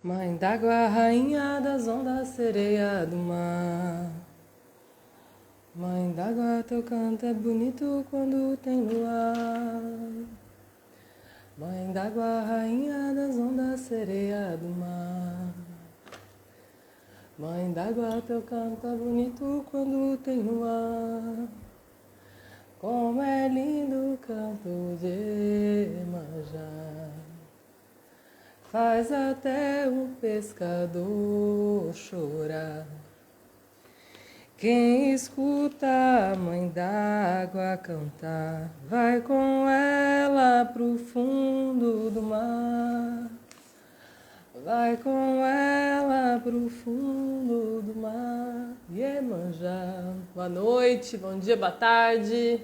Mãe d'água, rainha das ondas, sereia do mar. Mãe d'água, teu canto é bonito quando tem luar. Mãe d'água, rainha das ondas, sereia do mar. Mãe d'água, teu canto é bonito quando tem luar. Como é lindo o canto de Iemanjá. Faz até o pescador chorar. Quem escuta a mãe d'água cantar, vai com ela pro fundo do mar. Vai com ela pro fundo do mar. Iemanjá. Boa noite, bom dia, boa tarde.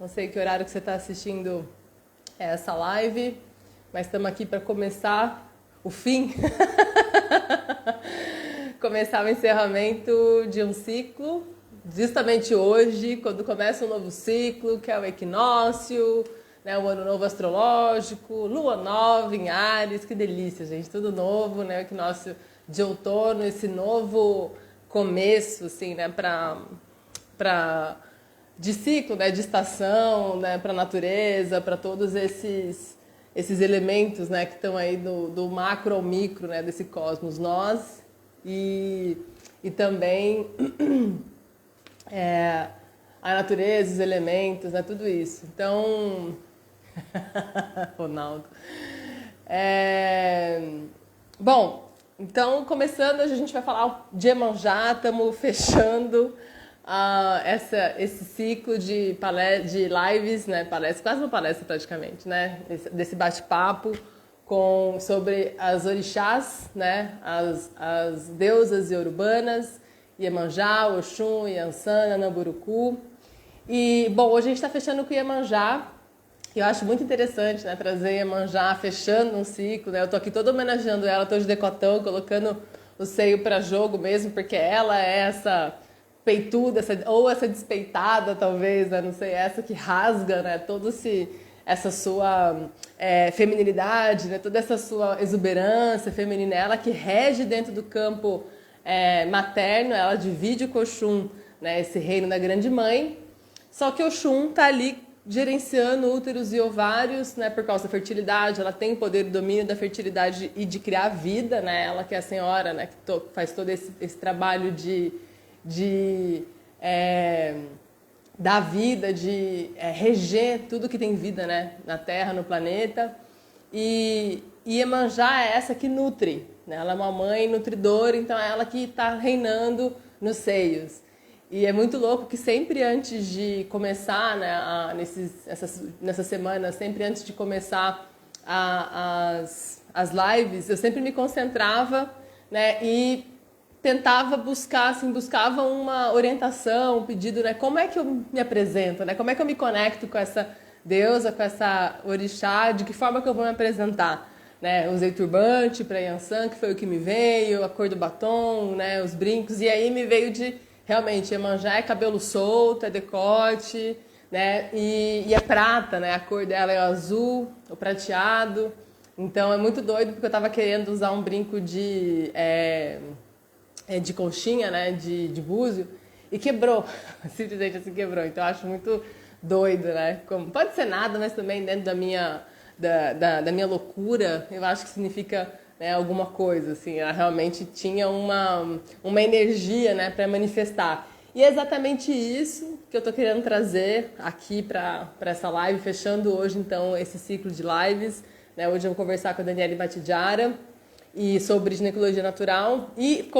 Não sei que horário que você está assistindo essa live, mas estamos aqui para começar o fim. Começar o encerramento de um ciclo, justamente hoje, quando começa um novo ciclo, que é o equinócio, né, o ano novo astrológico, lua nova em Áries, que delícia, gente, tudo novo, né, o equinócio de outono, esse novo começo, assim, né, de ciclo, né, de estação, né, para a natureza, para todos esses elementos, né, que estão aí do macro ao micro, né, desse cosmos, nós e também a natureza, os elementos, né, tudo isso. Então, Ronaldo. Bom, então começando, a gente vai falar de Iemanjá, estamos fechando esse ciclo de lives, né, palestra, quase uma palestra praticamente, né, desse bate-papo sobre as orixás, né, as deusas iorubânas, Iemanjá, Oxum, Iansã, Namburucu. E, bom, hoje a gente está fechando com Iemanjá, e eu acho muito interessante, né, trazer Iemanjá fechando um ciclo, né, eu tô aqui toda homenageando ela, tô de decotão, colocando o seio para jogo mesmo, porque ela é essa peituda, ou essa despeitada, talvez, né, não sei, essa que rasga, né, essa sua feminilidade, né, toda essa sua exuberância feminina, ela que rege dentro do campo materno, ela divide com o Oxum, né, esse reino da grande mãe, só que o Oxum está ali gerenciando úteros e ovários, né, por causa da fertilidade, ela tem o poder do domínio da fertilidade e de criar vida, né, ela que é a senhora, né, que faz todo esse trabalho da vida, de reger tudo que tem vida, né, na Terra, no planeta. E Iemanjá é essa que nutre, né? Ela é uma mãe nutridora, então é ela que está reinando nos seios. E é muito louco que sempre antes de começar, né, nessas semanas, sempre antes de começar as lives, eu sempre me concentrava, né, e tentava buscava uma orientação, um pedido, né? Como é que eu me apresento, né? Como é que eu me conecto com essa deusa, com essa orixá, de que forma que eu vou me apresentar, né? Usei turbante para Iansã, que foi o que me veio, a cor do batom, né? Os brincos, e aí me veio realmente, Iemanjá é cabelo solto, é decote, né? E é prata, né? A cor dela é o azul, o prateado. Então é muito doido, porque eu estava querendo usar um brinco de conchinha, né, de búzio, e quebrou, simplesmente assim quebrou. Então eu acho muito doido, né? Pode ser nada, mas também dentro da minha loucura, eu acho que significa, né, alguma coisa, assim. Ela realmente tinha uma energia, né, para manifestar. E é exatamente isso que eu tô querendo trazer aqui para essa live, fechando hoje, então, esse ciclo de lives, né? Hoje eu vou conversar com a Daniele Batidiara e sobre ginecologia natural, e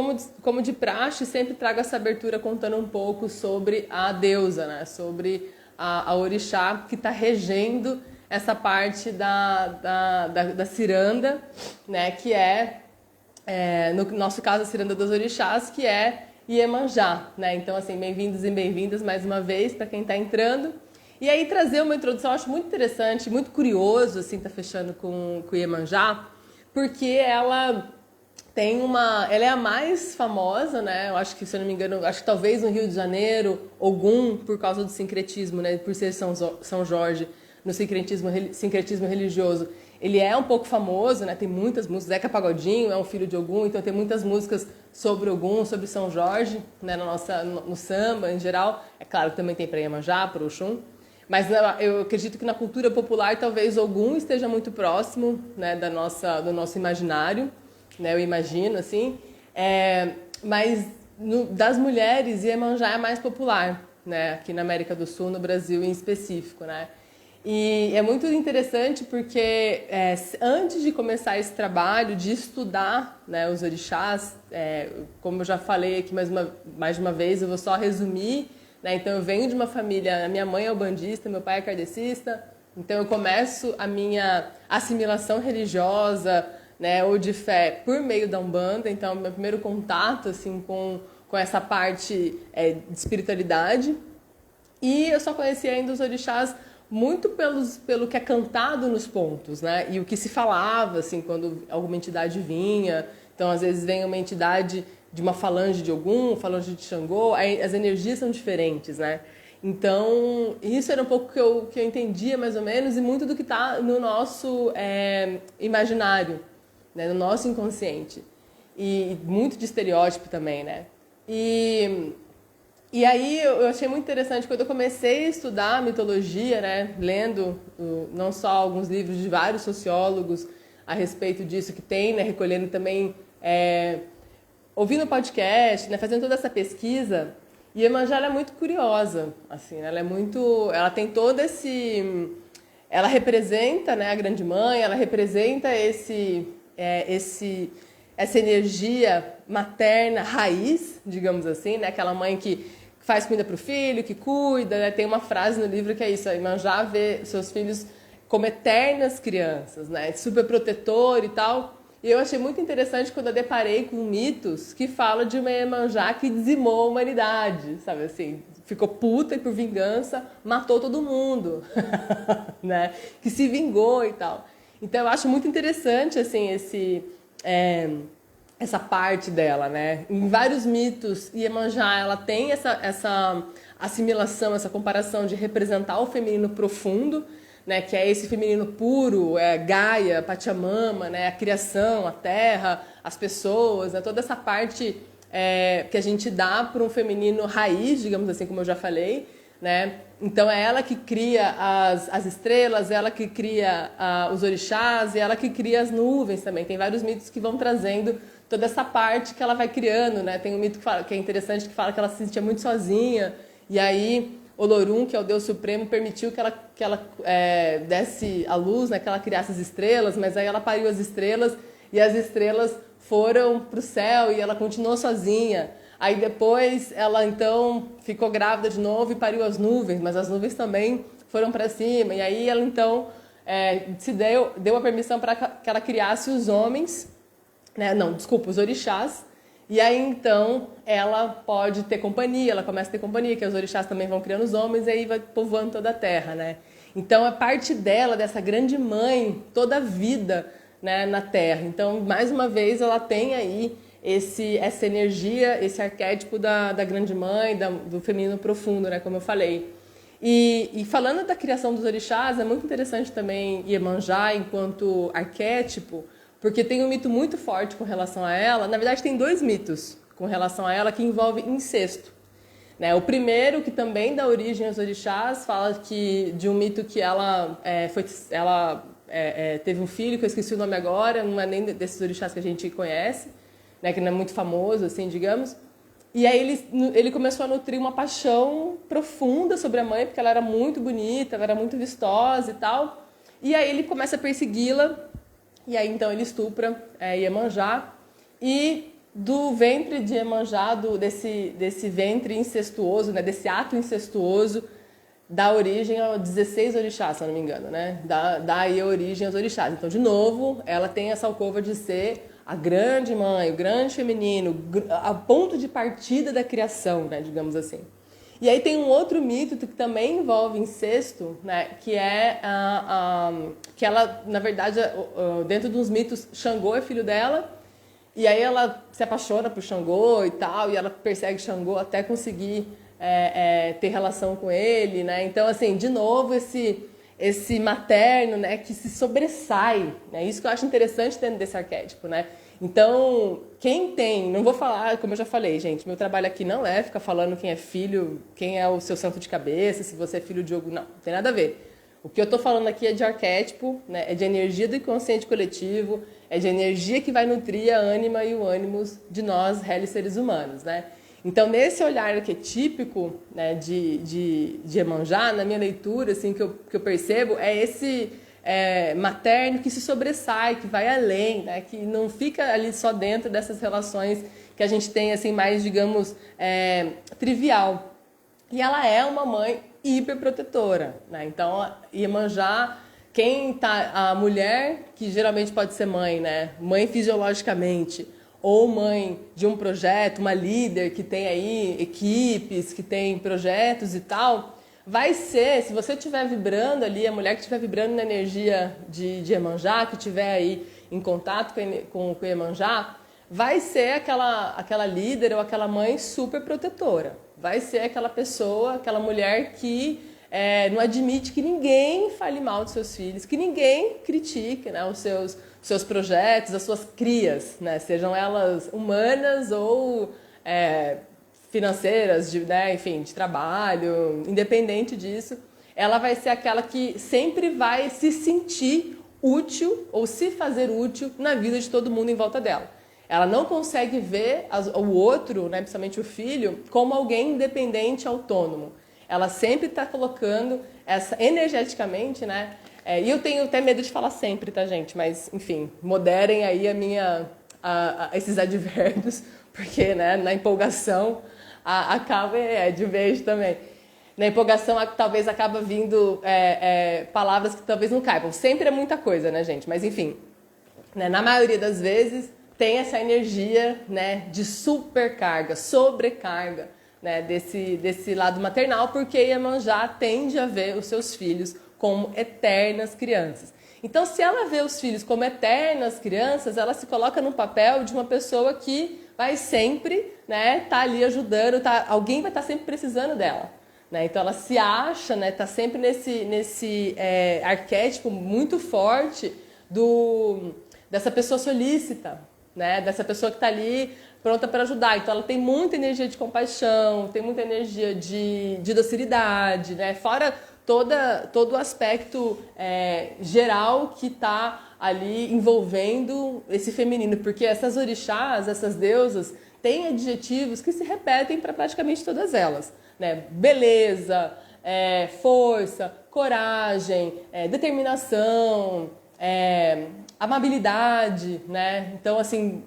como de praxe, sempre trago essa abertura contando um pouco sobre a deusa, né? Sobre a orixá que está regendo essa parte da ciranda, né? Que no nosso caso, a ciranda dos orixás, que é Iemanjá, né? Então, assim, bem-vindos e bem-vindas mais uma vez para quem está entrando. E aí trazer uma introdução, eu acho muito interessante, muito curioso, assim, tá fechando com Iemanjá, porque ela é a mais famosa, né? Eu acho que, se eu não me engano, acho que talvez no Rio de Janeiro, Ogum, por causa do sincretismo, né? Por ser São Jorge, no sincretismo religioso. ele é um pouco famoso, né? Tem muitas músicas. Zeca Pagodinho é um filho de Ogum, então tem muitas músicas sobre Ogum, sobre São Jorge, né? No samba em geral. É claro que também tem para Iemanjá, para Oxum. Mas eu acredito que na cultura popular talvez Ogum esteja muito próximo, né, do nosso imaginário, né? Eu imagino assim. Mas das mulheres, Iemanjá é mais popular, né? Aqui na América do Sul, no Brasil em específico, né? E é muito interessante porque antes de começar esse trabalho de estudar, né, os orixás, como eu já falei aqui mais de uma vez, eu vou só resumir, né? Então eu venho de uma família, minha mãe é ubandista, meu pai é kardecista, então eu começo a minha assimilação religiosa, né, ou de fé por meio da Umbanda, então meu primeiro contato assim, com essa parte de espiritualidade. E eu só conhecia ainda os orixás muito pelo que é cantado nos pontos, né? E o que se falava, assim, quando alguma entidade vinha. Então, às vezes, vem uma entidade de uma falange de Ogum, falange de Xangô, aí as energias são diferentes, né? Então, isso era um pouco que eu entendia, mais ou menos, e muito do que está no nosso imaginário, né? No nosso inconsciente. E muito de estereótipo também, né? E aí eu achei muito interessante quando eu comecei a estudar mitologia, né, lendo não só alguns livros de vários sociólogos a respeito disso que tem, né, recolhendo também, ouvindo podcast, né, fazendo toda essa pesquisa. E Iemanjá é muito curiosa, assim, né, ela tem todo ela representa, né, a Grande Mãe, ela representa essa energia materna raiz, digamos assim, né? Aquela mãe que faz comida para o filho, que cuida, né? Tem uma frase no livro que é isso, a Iemanjá vê seus filhos como eternas crianças, né? Super protetor e tal. E eu achei muito interessante quando eu deparei com mitos que falam de uma Iemanjá que dizimou a humanidade, sabe assim? Ficou puta e por vingança matou todo mundo, né? Que se vingou e tal. Então eu acho muito interessante, assim, essa parte dela, né? Em vários mitos, Iemanjá, ela tem essa assimilação, essa comparação de representar o feminino profundo, né? Que é esse feminino puro, Gaia, Pachamama, né? A criação, a terra, as pessoas, né? Toda essa parte que a gente dá para um feminino raiz, digamos assim, como eu já falei, né? Então é ela que cria as estrelas, ela que cria os orixás e ela que cria as nuvens também. Tem vários mitos que vão trazendo toda essa parte que ela vai criando, né? Tem um mito que é interessante, que fala que ela se sentia muito sozinha, e aí Olorum, que é o Deus Supremo, permitiu que ela desse a luz, né? Que ela criasse as estrelas, mas aí ela pariu as estrelas, e as estrelas foram para o céu, e ela continuou sozinha. Aí depois ela então ficou grávida de novo e pariu as nuvens, mas as nuvens também foram para cima, e aí ela então deu a permissão para que ela criasse os homens, né? Não, desculpa, os orixás. E aí então ela pode ter companhia, ela começa a ter companhia, que os orixás também vão criando os homens e aí vai povoando toda a terra, né? Então é parte dela, dessa grande mãe, toda a vida, né, na terra. Então, mais uma vez, ela tem aí essa energia, esse arquétipo da grande mãe, do feminino profundo, né, como eu falei. E falando da criação dos orixás, é muito interessante também Iemanjá enquanto arquétipo, porque tem um mito muito forte com relação a ela. Na verdade, tem dois mitos com relação a ela que envolvem incesto, né? O primeiro, que também dá origem aos orixás, fala de um mito que ela teve um filho, que eu esqueci o nome agora, não é nem desses orixás que a gente conhece, né? Que não é muito famoso, assim, digamos. E aí ele começou a nutrir uma paixão profunda sobre a mãe, porque ela era muito bonita, ela era muito vistosa e tal. E aí ele começa a persegui-la. E aí, então, ele estupra Iemanjá. E do ventre de Iemanjá, desse ventre incestuoso, né, desse ato incestuoso, dá origem a 16 orixás, se eu não me engano, né? Dá aí a origem aos orixás. Então, de novo, ela tem essa alcova de ser a grande mãe, o grande feminino, a ponto de partida da criação, né, digamos assim. E aí tem um outro mito que também envolve incesto, né, que é que ela, na verdade, dentro dos mitos, Xangô é filho dela, e aí ela se apaixona por Xangô e tal, e ela persegue Xangô até conseguir ter relação com ele, né? Então, assim, de novo, esse materno, né, que se sobressai, né? Isso que eu acho interessante dentro desse arquétipo, né? Então, quem tem, não vou falar, como eu já falei, gente, meu trabalho aqui não é ficar falando quem é filho, quem é o seu santo de cabeça, se você é filho de Ogum, não tem nada a ver. O que eu estou falando aqui é de arquétipo, né? É de energia do inconsciente coletivo, é de energia que vai nutrir a ânima e o ânimos de nós, réis seres humanos, né? Então, nesse olhar arquetípico, né, de Iemanjá, na minha leitura, assim, que eu percebo, é esse materno que se sobressai, que vai além, né, que não fica ali só dentro dessas relações que a gente tem, assim, mais, digamos, trivial. E ela é uma mãe hiperprotetora, né? Então, Iemanjá, a mulher, que geralmente pode ser mãe, né? Mãe fisiologicamente, ou mãe de um projeto, uma líder que tem aí equipes, que tem projetos e tal, vai ser, se você estiver vibrando ali, a mulher que estiver vibrando na energia de Iemanjá, que estiver aí em contato com o Iemanjá, vai ser aquela líder ou aquela mãe super protetora. Vai ser aquela pessoa, aquela mulher que não admite que ninguém fale mal dos seus filhos, que ninguém critique, né, os seus projetos, as suas crias, né, sejam elas humanas ou financeiras, né, enfim, de trabalho, independente disso. Ela vai ser aquela que sempre vai se sentir útil ou se fazer útil na vida de todo mundo em volta dela. Ela não consegue ver o outro, né, principalmente o filho, como alguém independente, autônomo. Ela sempre está colocando energeticamente, né? E eu tenho até medo de falar sempre, tá, gente? Mas, enfim, moderem aí esses advérbios, porque, né, na empolgação acaba de vez também. Na empolgação talvez acaba vindo palavras que talvez não caibam. Sempre é muita coisa, né, gente? Mas, enfim, né, na maioria das vezes tem essa energia, né, de supercarga, sobrecarga, né, desse lado maternal, porque Iemanjá tende a ver os seus filhos como eternas crianças. Então, se ela vê os filhos como eternas crianças, ela se coloca no papel de uma pessoa que vai sempre, né, tá ali ajudando, alguém vai estar sempre precisando dela, né? Então, ela se acha, né, tá sempre nesse arquétipo muito forte dessa pessoa solícita, né? Dessa pessoa que está ali pronta para ajudar. Então, ela tem muita energia de compaixão, tem muita energia de docilidade, né? Fora todo o aspecto geral que está ali envolvendo esse feminino. Porque essas orixás, essas deusas, têm adjetivos que se repetem para praticamente todas elas, né? Beleza, força, coragem, determinação, amabilidade, né? Então, assim,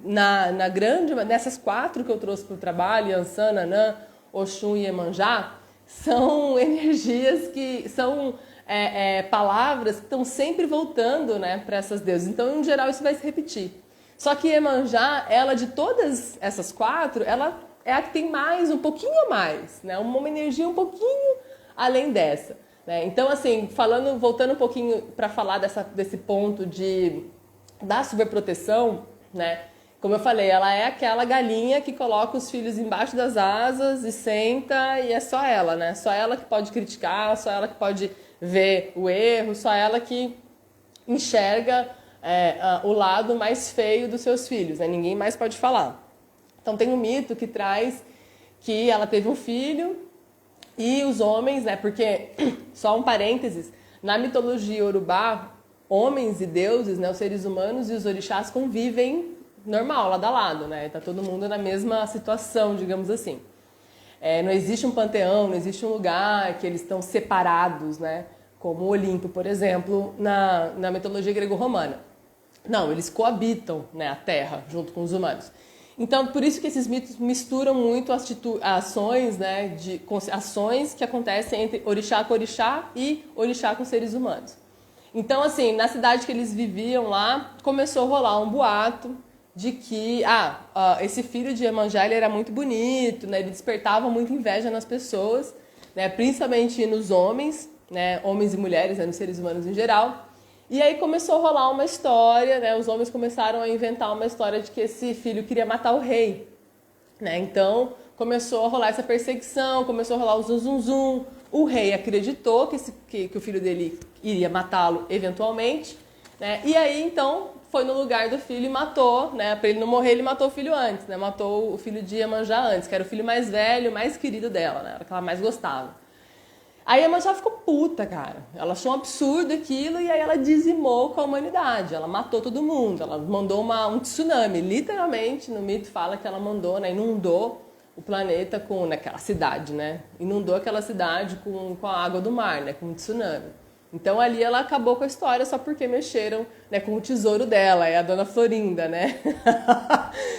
nessas 4 que eu trouxe para o trabalho, Yansan, Nanã, Oxum e Iemanjá, são energias que são palavras que estão sempre voltando, né, para essas deusas. Então, em geral, isso vai se repetir. Só que Iemanjá, ela de todas essas 4, ela é a que tem mais, um pouquinho a mais, né? Uma energia um pouquinho além dessa, né? Então, assim, voltando um pouquinho para falar desse ponto da superproteção, né? Como eu falei, ela é aquela galinha que coloca os filhos embaixo das asas e senta e é só ela, né? Só ela que pode criticar, só ela que pode ver o erro, só ela que enxerga o lado mais feio dos seus filhos, né? Ninguém mais pode falar. Então tem um mito que traz que ela teve um filho e os homens, né? Porque, só um parênteses, na mitologia Yorubá, homens e deuses, né, os seres humanos e os orixás convivem normal, lado a lado, né? Tá todo mundo na mesma situação, digamos assim. Não existe um panteão, não existe um lugar que eles estão separados, né? Como o Olimpo, por exemplo, na mitologia grego-romana. Não, eles coabitam, né, a Terra junto com os humanos. Então, por isso que esses mitos misturam muito ações, né, ações que acontecem entre orixá com orixá e orixá com seres humanos. Então, assim, na cidade que eles viviam lá, começou a rolar um boato de que esse filho de Iemanjá, ele era muito bonito, né, ele despertava muita inveja nas pessoas, né, principalmente nos homens, né, homens e mulheres, né, nos seres humanos em geral. E aí começou a rolar uma história, né, os homens começaram a inventar uma história de que esse filho queria matar o rei, né? Então começou a rolar essa perseguição, começou a rolar o zum zum zum, O rei acreditou que o filho dele iria matá-lo eventualmente, né? E aí, então, foi no lugar do filho e matou, né? Para ele não morrer, ele matou o filho antes, né? Matou o filho de Iemanjá antes, que era o filho mais velho, mais querido dela, né? Era o que ela mais gostava. Aí a Iemanjá ficou puta, cara. Ela achou um absurdo aquilo e aí ela dizimou com a humanidade. Ela matou todo mundo. Ela mandou um tsunami. Literalmente, no mito fala que ela mandou, né? Inundou o planeta com naquela cidade, né? Inundou aquela cidade com a água do mar, né? Com um tsunami. Então ali ela acabou com a história só porque mexeram, né, com o tesouro dela, é a dona Florinda, né?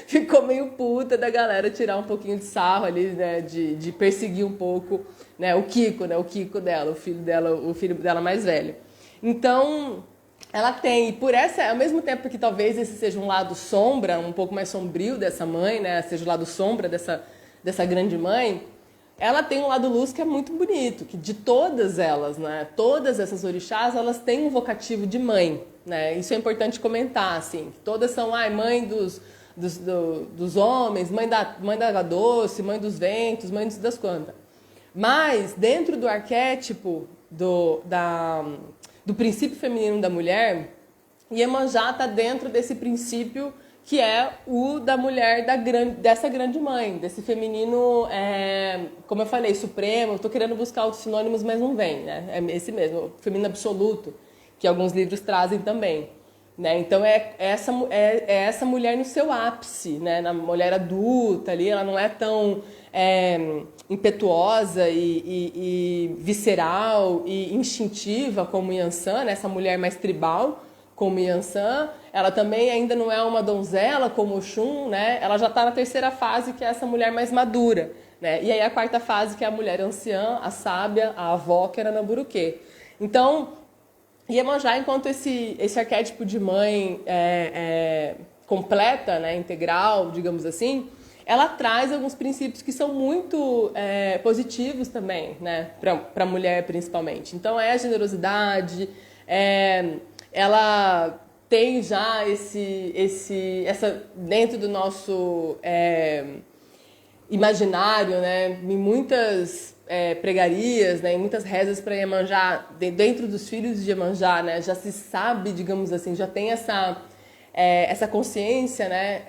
Ficou meio puta da galera tirar um pouquinho de sarro ali, né, de perseguir um pouco, né, o Kiko, né, o Kiko dela, o filho dela mais velho. Então, ela tem, e por essa, ao mesmo tempo que talvez esse seja um lado sombra, um pouco mais sombrio dessa mãe, né, seja o lado sombra dessa grande mãe, ela tem um lado luz que é muito bonito, que de todas elas, né, todas essas orixás, elas têm um vocativo de mãe, né, isso é importante comentar, assim, todas são, mãe dos homens, mãe da água doce, mãe dos ventos, mãe das quantas. Mas, dentro do arquétipo do princípio feminino da mulher, Iemanjá está dentro desse princípio que é o da mulher dessa grande mãe, desse feminino, como eu falei, supremo. Estou querendo buscar outros sinônimos, mas não vem, né? É esse mesmo, o feminino absoluto, que alguns livros trazem também. Né? Então é essa mulher no seu ápice, né? Na mulher adulta ali, ela não é tão impetuosa e visceral e instintiva como Yansan, né? Essa mulher mais tribal como Yansan. Ela também ainda não é uma donzela como Oxum, né? Ela já está na terceira fase, que é essa mulher mais madura, né? E aí a quarta fase, que é a mulher anciã, a sábia, a avó, que era Namburuquê. Então, Iemanjá, enquanto esse arquétipo de mãe completa, né, integral, digamos assim, ela traz alguns princípios que são muito positivos também, né, para a mulher principalmente. Então é a generosidade, ela tem já essa dentro do nosso imaginário, né, em muitas pregarias, né, em muitas rezas para Iemanjá, dentro dos filhos de Iemanjá, né, já se sabe, digamos assim, já tem essa consciência, né,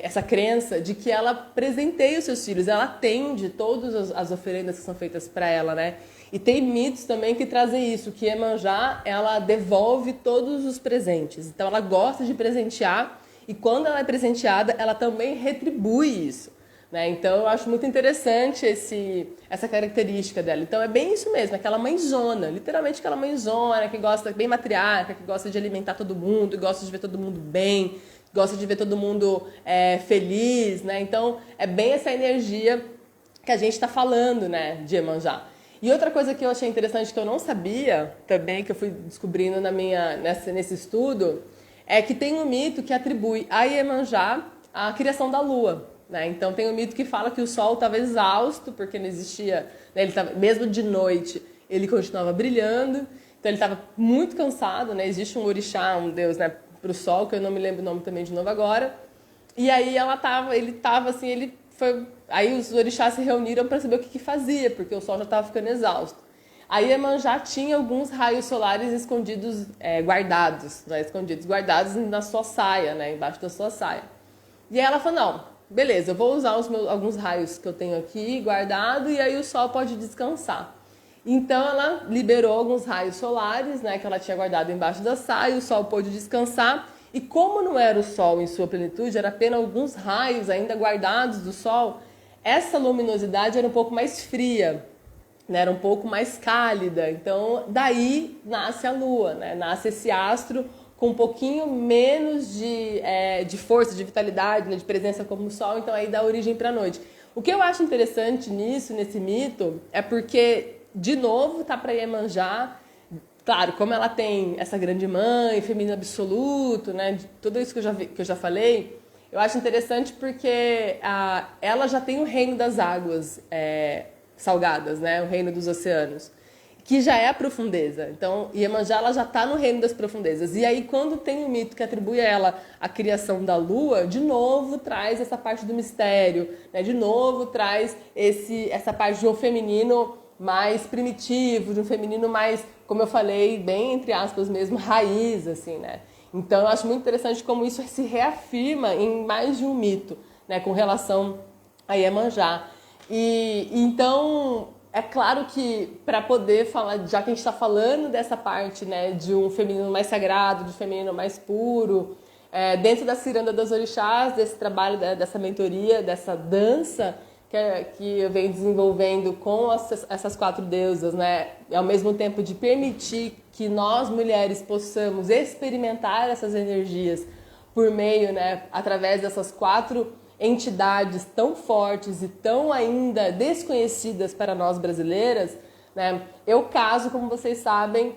essa crença de que ela presenteia os seus filhos, ela atende todas as oferendas que são feitas para ela, né, e tem mitos também que trazem isso, que Iemanjá, ela devolve todos os presentes, então ela gosta de presentear, e quando ela é presenteada, ela também retribui isso. Né? Então eu acho muito interessante essa característica dela. Então é bem isso mesmo, aquela mãezona, literalmente aquela mãezona que gosta, bem matriarca, que gosta de alimentar todo mundo, gosta de ver todo mundo bem, gosta de ver todo mundo feliz, né? Então é bem essa energia que a gente está falando, né, de Iemanjá. E outra coisa que eu achei interessante, que eu não sabia também, que eu fui descobrindo nesse estudo, é que tem um mito que atribui a Iemanjá a criação da lua. Né? Então tem um mito que fala que o sol estava exausto, porque não existia, né? Ele tava, mesmo de noite, ele continuava brilhando, então ele estava muito cansado, né? Existe um orixá, um deus, né, para o sol, que eu não me lembro o nome também de novo agora, e aí aí os orixás se reuniram para saber o que fazia, porque o sol já estava ficando exausto. Aí Iemanjá tinha alguns raios solares escondidos, guardados na sua saia, né? Embaixo da sua saia. E aí ela falou, não, beleza, eu vou usar alguns raios que eu tenho aqui guardado e aí o sol pode descansar. Então ela liberou alguns raios solares, né, que ela tinha guardado embaixo da saia, o sol pôde descansar. E como não era o sol em sua plenitude, era apenas alguns raios ainda guardados do sol, essa luminosidade era um pouco mais fria, né, era um pouco mais cálida. Então daí nasce a lua, né, nasce esse astro com um pouquinho menos de força, de vitalidade, né, de presença como o sol, então aí dá origem para a noite. O que eu acho interessante nesse mito, é porque, de novo, tá para Iemanjá, claro, como ela tem essa grande mãe, feminino absoluto, né, de tudo isso que eu já falei, eu acho interessante porque ela já tem o reino das águas salgadas, né, o reino dos oceanos, que já é a profundeza. Então, Iemanjá, ela já está no reino das profundezas. E aí, quando tem um mito que atribui a ela a criação da lua, de novo traz essa parte do mistério, né? De novo traz essa parte de um feminino mais primitivo, de um feminino mais, como eu falei, bem entre aspas mesmo, raiz, assim, né? Então eu acho muito interessante como isso se reafirma em mais de um mito, né, com relação a Iemanjá. E então é claro que para poder falar, já que a gente está falando dessa parte, né, de um feminino mais sagrado, de um feminino mais puro, dentro da ciranda das orixás, desse trabalho, dessa mentoria, dessa dança que eu venho desenvolvendo com essas 4 deusas, né, e ao mesmo tempo de permitir que nós mulheres possamos experimentar essas energias por meio, né, através dessas 4 entidades tão fortes e tão ainda desconhecidas para nós brasileiras, né? Eu caso, como vocês sabem,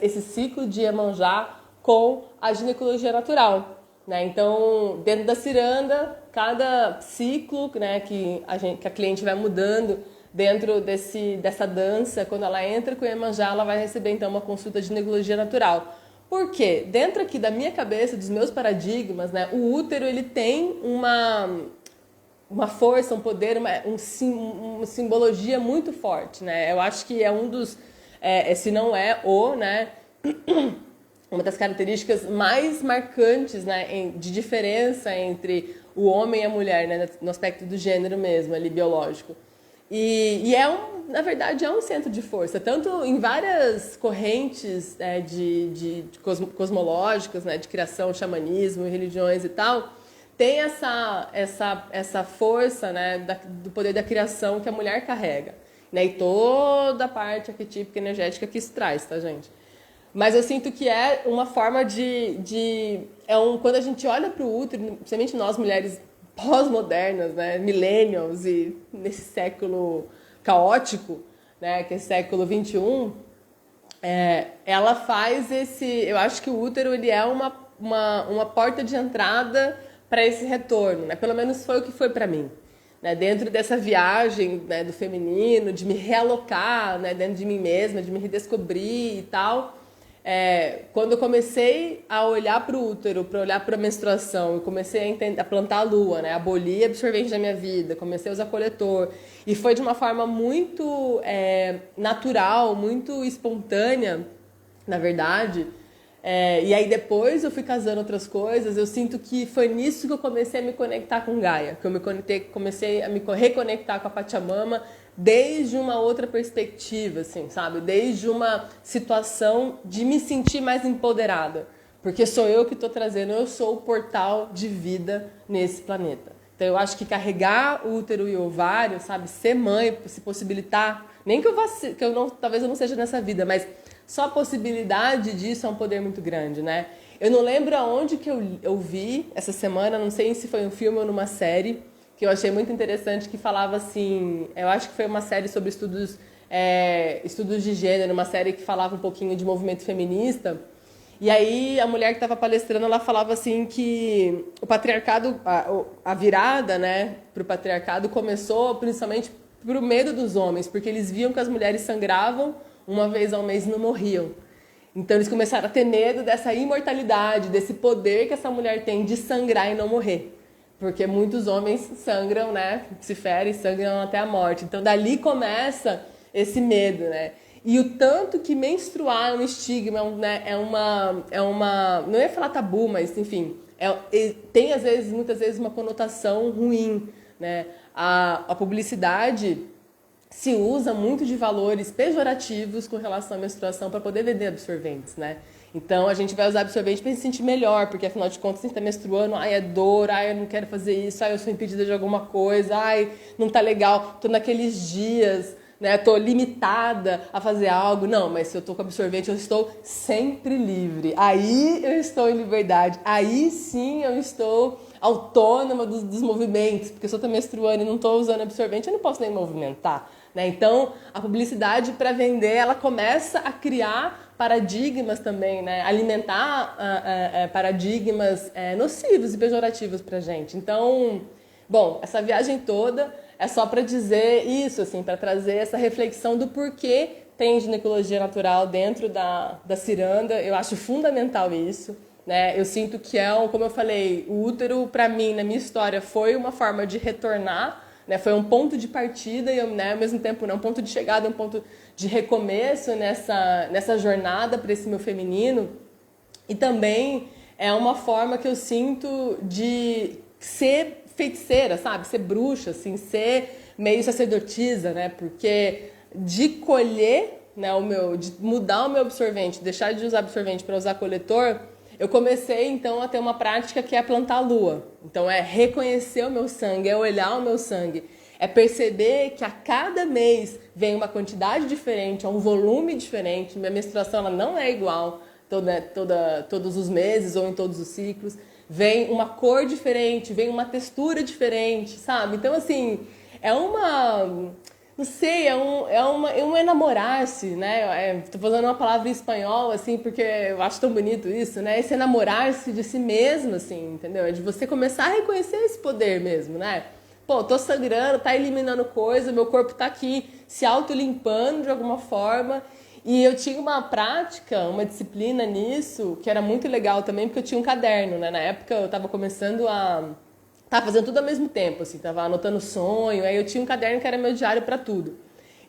esse ciclo de Iemanjá com a ginecologia natural, né? Então, dentro da ciranda, cada ciclo, né, que a cliente vai mudando dentro dessa dança, quando ela entra com o Iemanjá, ela vai receber então uma consulta de ginecologia natural. Por quê? Dentro aqui da minha cabeça, dos meus paradigmas, né, o útero ele tem uma força, um poder, uma simbologia muito forte, né? Eu acho que é um dos, se não é né, uma das características mais marcantes, né, de diferença entre o homem e a mulher, né, no aspecto do gênero mesmo, ali biológico. E na verdade, é um centro de força, tanto em várias correntes, né, de cosmológicas, né, de criação, xamanismo, religiões e tal, tem essa força, né, do poder da criação que a mulher carrega, né, e toda a parte arquetípica energética que isso traz, tá, gente? Mas eu sinto que é uma forma quando a gente olha para o útero, principalmente nós mulheres pós-modernas, né, millennials e nesse século caótico, né, que é século 21, ela faz eu acho que o útero ele é uma porta de entrada para esse retorno, né, pelo menos foi o que foi para mim, né, dentro dessa viagem, né, do feminino, de me realocar, né, dentro de mim mesma, de me redescobrir e tal. Quando eu comecei a olhar para o útero, para olhar para a menstruação, e comecei a plantar a lua, né, abolir absorvente da minha vida, comecei a usar coletor, e foi de uma forma muito natural, muito espontânea, na verdade. E aí depois eu fui casando outras coisas, eu sinto que foi nisso que eu comecei a me conectar com Gaia, que eu comecei a me reconectar com a Pachamama, desde uma outra perspectiva, assim, sabe? Desde uma situação de me sentir mais empoderada. Porque sou eu que estou trazendo, eu sou o portal de vida nesse planeta. Então eu acho que carregar o útero e o ovário, sabe? Ser mãe, se possibilitar, nem que talvez eu não seja nessa vida, mas só a possibilidade disso é um poder muito grande, né? Eu não lembro aonde que eu vi essa semana, não sei se foi um filme ou numa série, que eu achei muito interessante, que falava assim, eu acho que foi uma série sobre estudos de gênero, uma série que falava um pouquinho de movimento feminista, e aí a mulher que estava palestrando, ela falava assim que o patriarcado, a virada, né, para o patriarcado começou principalmente por medo dos homens, porque eles viam que as mulheres sangravam uma vez ao mês e não morriam. Então eles começaram a ter medo dessa imortalidade, desse poder que essa mulher tem de sangrar e não morrer. Porque muitos homens sangram, né? Se ferem, sangram até a morte. Então, dali começa esse medo, né? E o tanto que menstruar é um estigma, né? Não ia falar tabu, mas, enfim, tem, muitas vezes, uma conotação ruim, né? A publicidade se usa muito de valores pejorativos com relação à menstruação para poder vender absorventes, né? Então, a gente vai usar absorvente para se sentir melhor, porque, afinal de contas, a gente está menstruando, ai, é dor, ai, eu não quero fazer isso, ai, eu sou impedida de alguma coisa, ai, não tá legal, tô naqueles dias, né, tô limitada a fazer algo. Não, mas se eu tô com absorvente, eu estou sempre livre. Aí eu estou em liberdade, aí sim eu estou autônoma dos movimentos, porque se eu tô menstruando e não tô usando absorvente, eu não posso nem movimentar, né? Então, a publicidade para vender, ela começa a criar paradigmas também, né? Alimentar paradigmas nocivos e pejorativos para a gente. Então, bom, essa viagem toda é só para dizer isso, assim, para trazer essa reflexão do porquê tem ginecologia natural dentro da ciranda. Eu acho fundamental isso, né? Eu sinto que como eu falei, o útero, para mim, na minha história, foi uma forma de retornar, né, foi um ponto de partida e, né, ao mesmo tempo, né, um ponto de chegada, um ponto de recomeço nessa jornada para esse meu feminino. E também é uma forma que eu sinto de ser feiticeira, sabe? Ser bruxa, assim, ser meio sacerdotisa, né? Porque de colher, né, de mudar o meu absorvente, deixar de usar absorvente para usar coletor, eu comecei então a ter uma prática que é plantar a lua. Então é reconhecer o meu sangue, é olhar o meu sangue, é perceber que a cada mês vem uma quantidade diferente, é um volume diferente, minha menstruação ela não é igual todos os meses ou em todos os ciclos, vem uma cor diferente, vem uma textura diferente, sabe? Então assim, é uma... Não sei, é um enamorar-se, né? Tô falando uma palavra em espanhol, assim, porque eu acho tão bonito isso, né? Esse enamorar-se de si mesmo, assim, entendeu? É de você começar a reconhecer esse poder mesmo, né? Pô, tô sangrando, tá eliminando coisa, meu corpo tá aqui se autolimpando de alguma forma. E eu tinha uma prática, uma disciplina nisso, que era muito legal também, porque eu tinha um caderno, né? Na época eu tava começando a... Tava fazendo tudo ao mesmo tempo, assim, tava anotando sonho, aí eu tinha um caderno que era meu diário para tudo.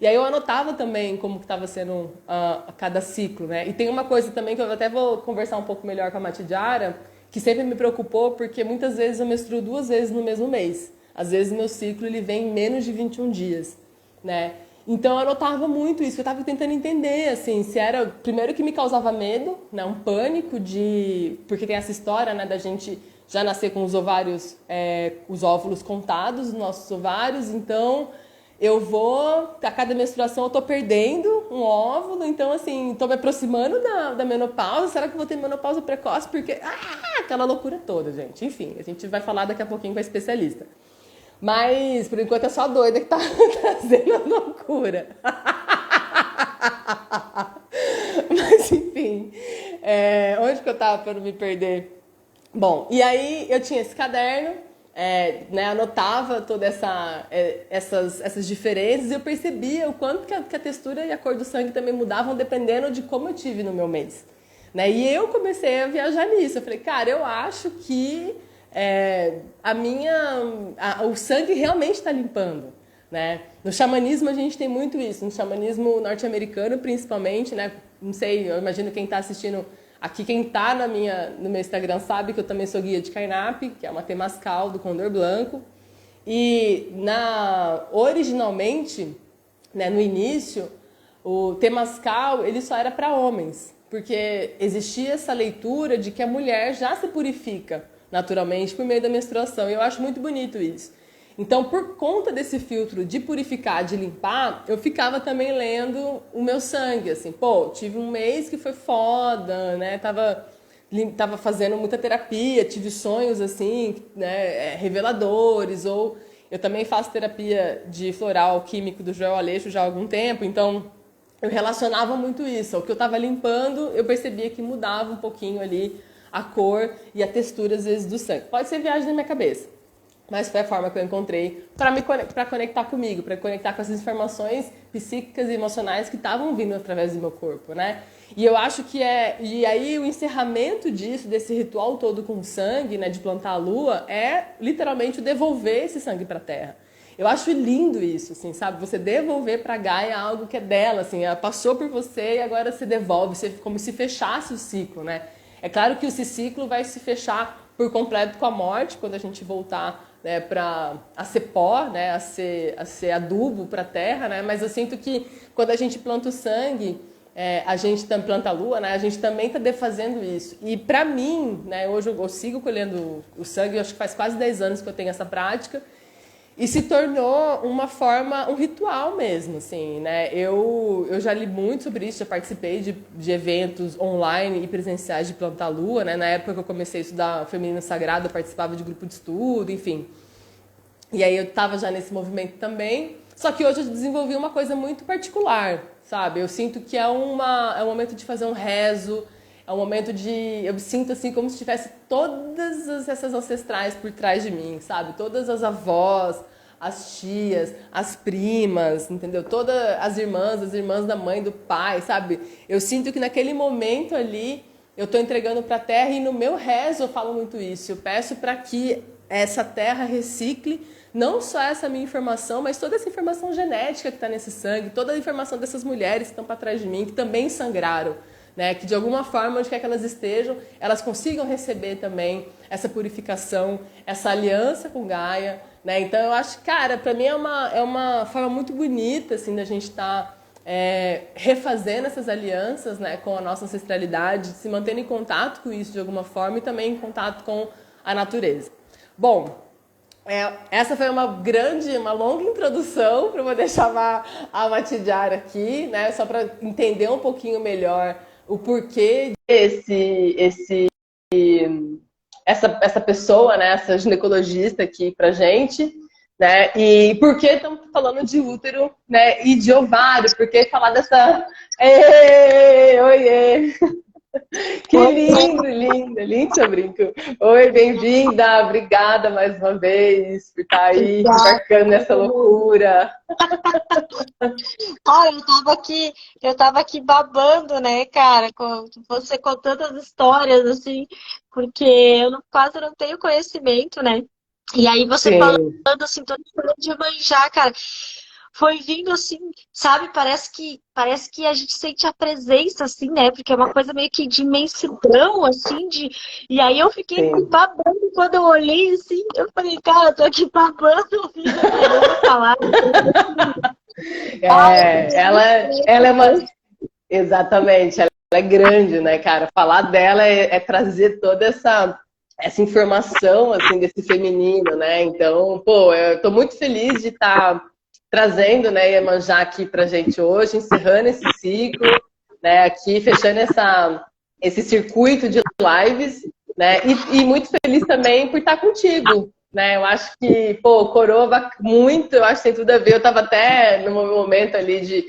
E aí eu anotava também como que tava sendo a cada ciclo, né? E tem uma coisa também que eu até vou conversar um pouco melhor com a Matidiara, que sempre me preocupou, porque muitas vezes eu menstruo 2 vezes no mesmo mês. Às vezes meu ciclo ele vem em menos de 21 dias, né? Então eu anotava muito isso, eu estava tentando entender, assim, se era... Primeiro que me causava medo, né? Um pânico de... Porque tem essa história, né, da gente já nascer com os ovários, os óvulos contados, os nossos ovários, então eu vou, a cada menstruação eu tô perdendo um óvulo, então assim, tô me aproximando da menopausa, será que eu vou ter menopausa precoce? Porque, aquela loucura toda, gente. Enfim, a gente vai falar daqui a pouquinho com a especialista. Mas, por enquanto, é só a doida que tá trazendo a loucura. Mas, enfim, onde que eu tava para não me perder? Bom, e aí eu tinha esse caderno, né, anotava todas essas diferenças e eu percebia o quanto que a textura e a cor do sangue também mudavam dependendo de como eu tive no meu mês. Né? E eu comecei a viajar nisso. Eu falei, cara, eu acho que o sangue realmente está limpando. Né? No xamanismo a gente tem muito isso, no xamanismo norte-americano principalmente, né? Não sei, eu imagino quem está assistindo aqui, quem está no meu Instagram sabe que eu também sou guia de Kainap, que é uma temascal do Condor Blanco. E originalmente, né, no início, o temascal ele só era para homens, porque existia essa leitura de que a mulher já se purifica naturalmente por meio da menstruação. E eu acho muito bonito isso. Então, por conta desse filtro de purificar, de limpar, eu ficava também lendo o meu sangue, assim, pô, tive um mês que foi foda, né, tava fazendo muita terapia, tive sonhos, assim, né, reveladores, ou eu também faço terapia de floral químico do Joel Aleixo já há algum tempo, então eu relacionava muito isso, o que eu tava limpando, eu percebia que mudava um pouquinho ali a cor e a textura, às vezes, do sangue. Pode ser viagem na minha cabeça. Mas foi a forma que eu encontrei para conectar comigo, para conectar com essas informações psíquicas e emocionais que estavam vindo através do meu corpo, né? E eu acho que e aí o encerramento disso, desse ritual todo com sangue, né, de plantar a lua, é literalmente devolver esse sangue para a terra. Eu acho lindo isso, assim, sabe? Você devolver para Gaia algo que é dela, assim, ela passou por você e agora você devolve, como se fechasse o ciclo, né? É claro que esse ciclo vai se fechar por completo com a morte, quando a gente voltar, né, a ser pó, né, a ser adubo para a terra, né, mas eu sinto que quando a gente planta o sangue, a gente também planta a lua, né, a gente também está defazendo isso. E para mim, né, hoje eu sigo colhendo o sangue, eu acho que faz quase 10 anos que eu tenho essa prática, e se tornou uma forma, um ritual mesmo, assim, né? Eu já li muito sobre isso, já participei de eventos online e presenciais de plantar lua, né? Na época que eu comecei a estudar feminino sagrado, eu participava de grupo de estudo, enfim. E aí eu estava já nesse movimento também. Só que hoje eu desenvolvi uma coisa muito particular, sabe? Eu sinto que é um momento de fazer um rezo, é um momento eu me sinto assim como se tivesse todas essas ancestrais por trás de mim, sabe? Todas as avós, as tias, as primas, entendeu? Todas as irmãs da mãe, do pai, sabe? Eu sinto que naquele momento ali eu estou entregando para a terra e no meu rezo eu falo muito isso. Eu peço para que essa terra recicle não só essa minha informação, mas toda essa informação genética que está nesse sangue, toda a informação dessas mulheres que estão para trás de mim, que também sangraram, né? Que de alguma forma, onde quer que elas estejam, elas consigam receber também essa purificação, essa aliança com Gaia, né? Então eu acho que, cara, para mim é uma forma muito bonita assim, da gente estar refazendo essas alianças, né, com a nossa ancestralidade, se mantendo em contato com isso de alguma forma e também em contato com a natureza. Bom, essa foi uma longa introdução para eu poder chamar a Matidiar aqui, né? Só para entender um pouquinho melhor o porquê essa pessoa, né? Essa ginecologista aqui pra gente, né? E por que estamos falando de útero, né? E de ovário? Por que falar dessa... Ê, oiê! Que lindo, lindo, lindo seu brinco. Oi, bem-vinda, obrigada mais uma vez por estar aí embarcando nessa loucura. Olha, eu tava aqui babando, né, cara, com você contando as histórias, assim, porque quase não tenho conhecimento, né? E aí você falando, Sim, assim, toda a história de manjar, cara, foi vindo assim, sabe? Parece que a gente sente a presença, assim, né? Porque é uma coisa meio que de imensidão, assim, de... E aí eu fiquei assim, sim. babando quando eu olhei, assim, eu falei, cara, eu tô aqui babando, ouvindo, querendo falar. Ai, Ela é uma... Exatamente, ela é grande, né, cara? Falar dela é trazer toda essa informação, assim, desse feminino, né? Então, pô, eu tô muito feliz de estar trazendo, né, Iemanjá aqui pra gente hoje, encerrando esse ciclo, né, aqui, fechando esse circuito de lives, né? E muito feliz também por estar contigo, né? Eu acho que, pô, coroa muito, eu acho que tem tudo a ver. Eu tava até no momento ali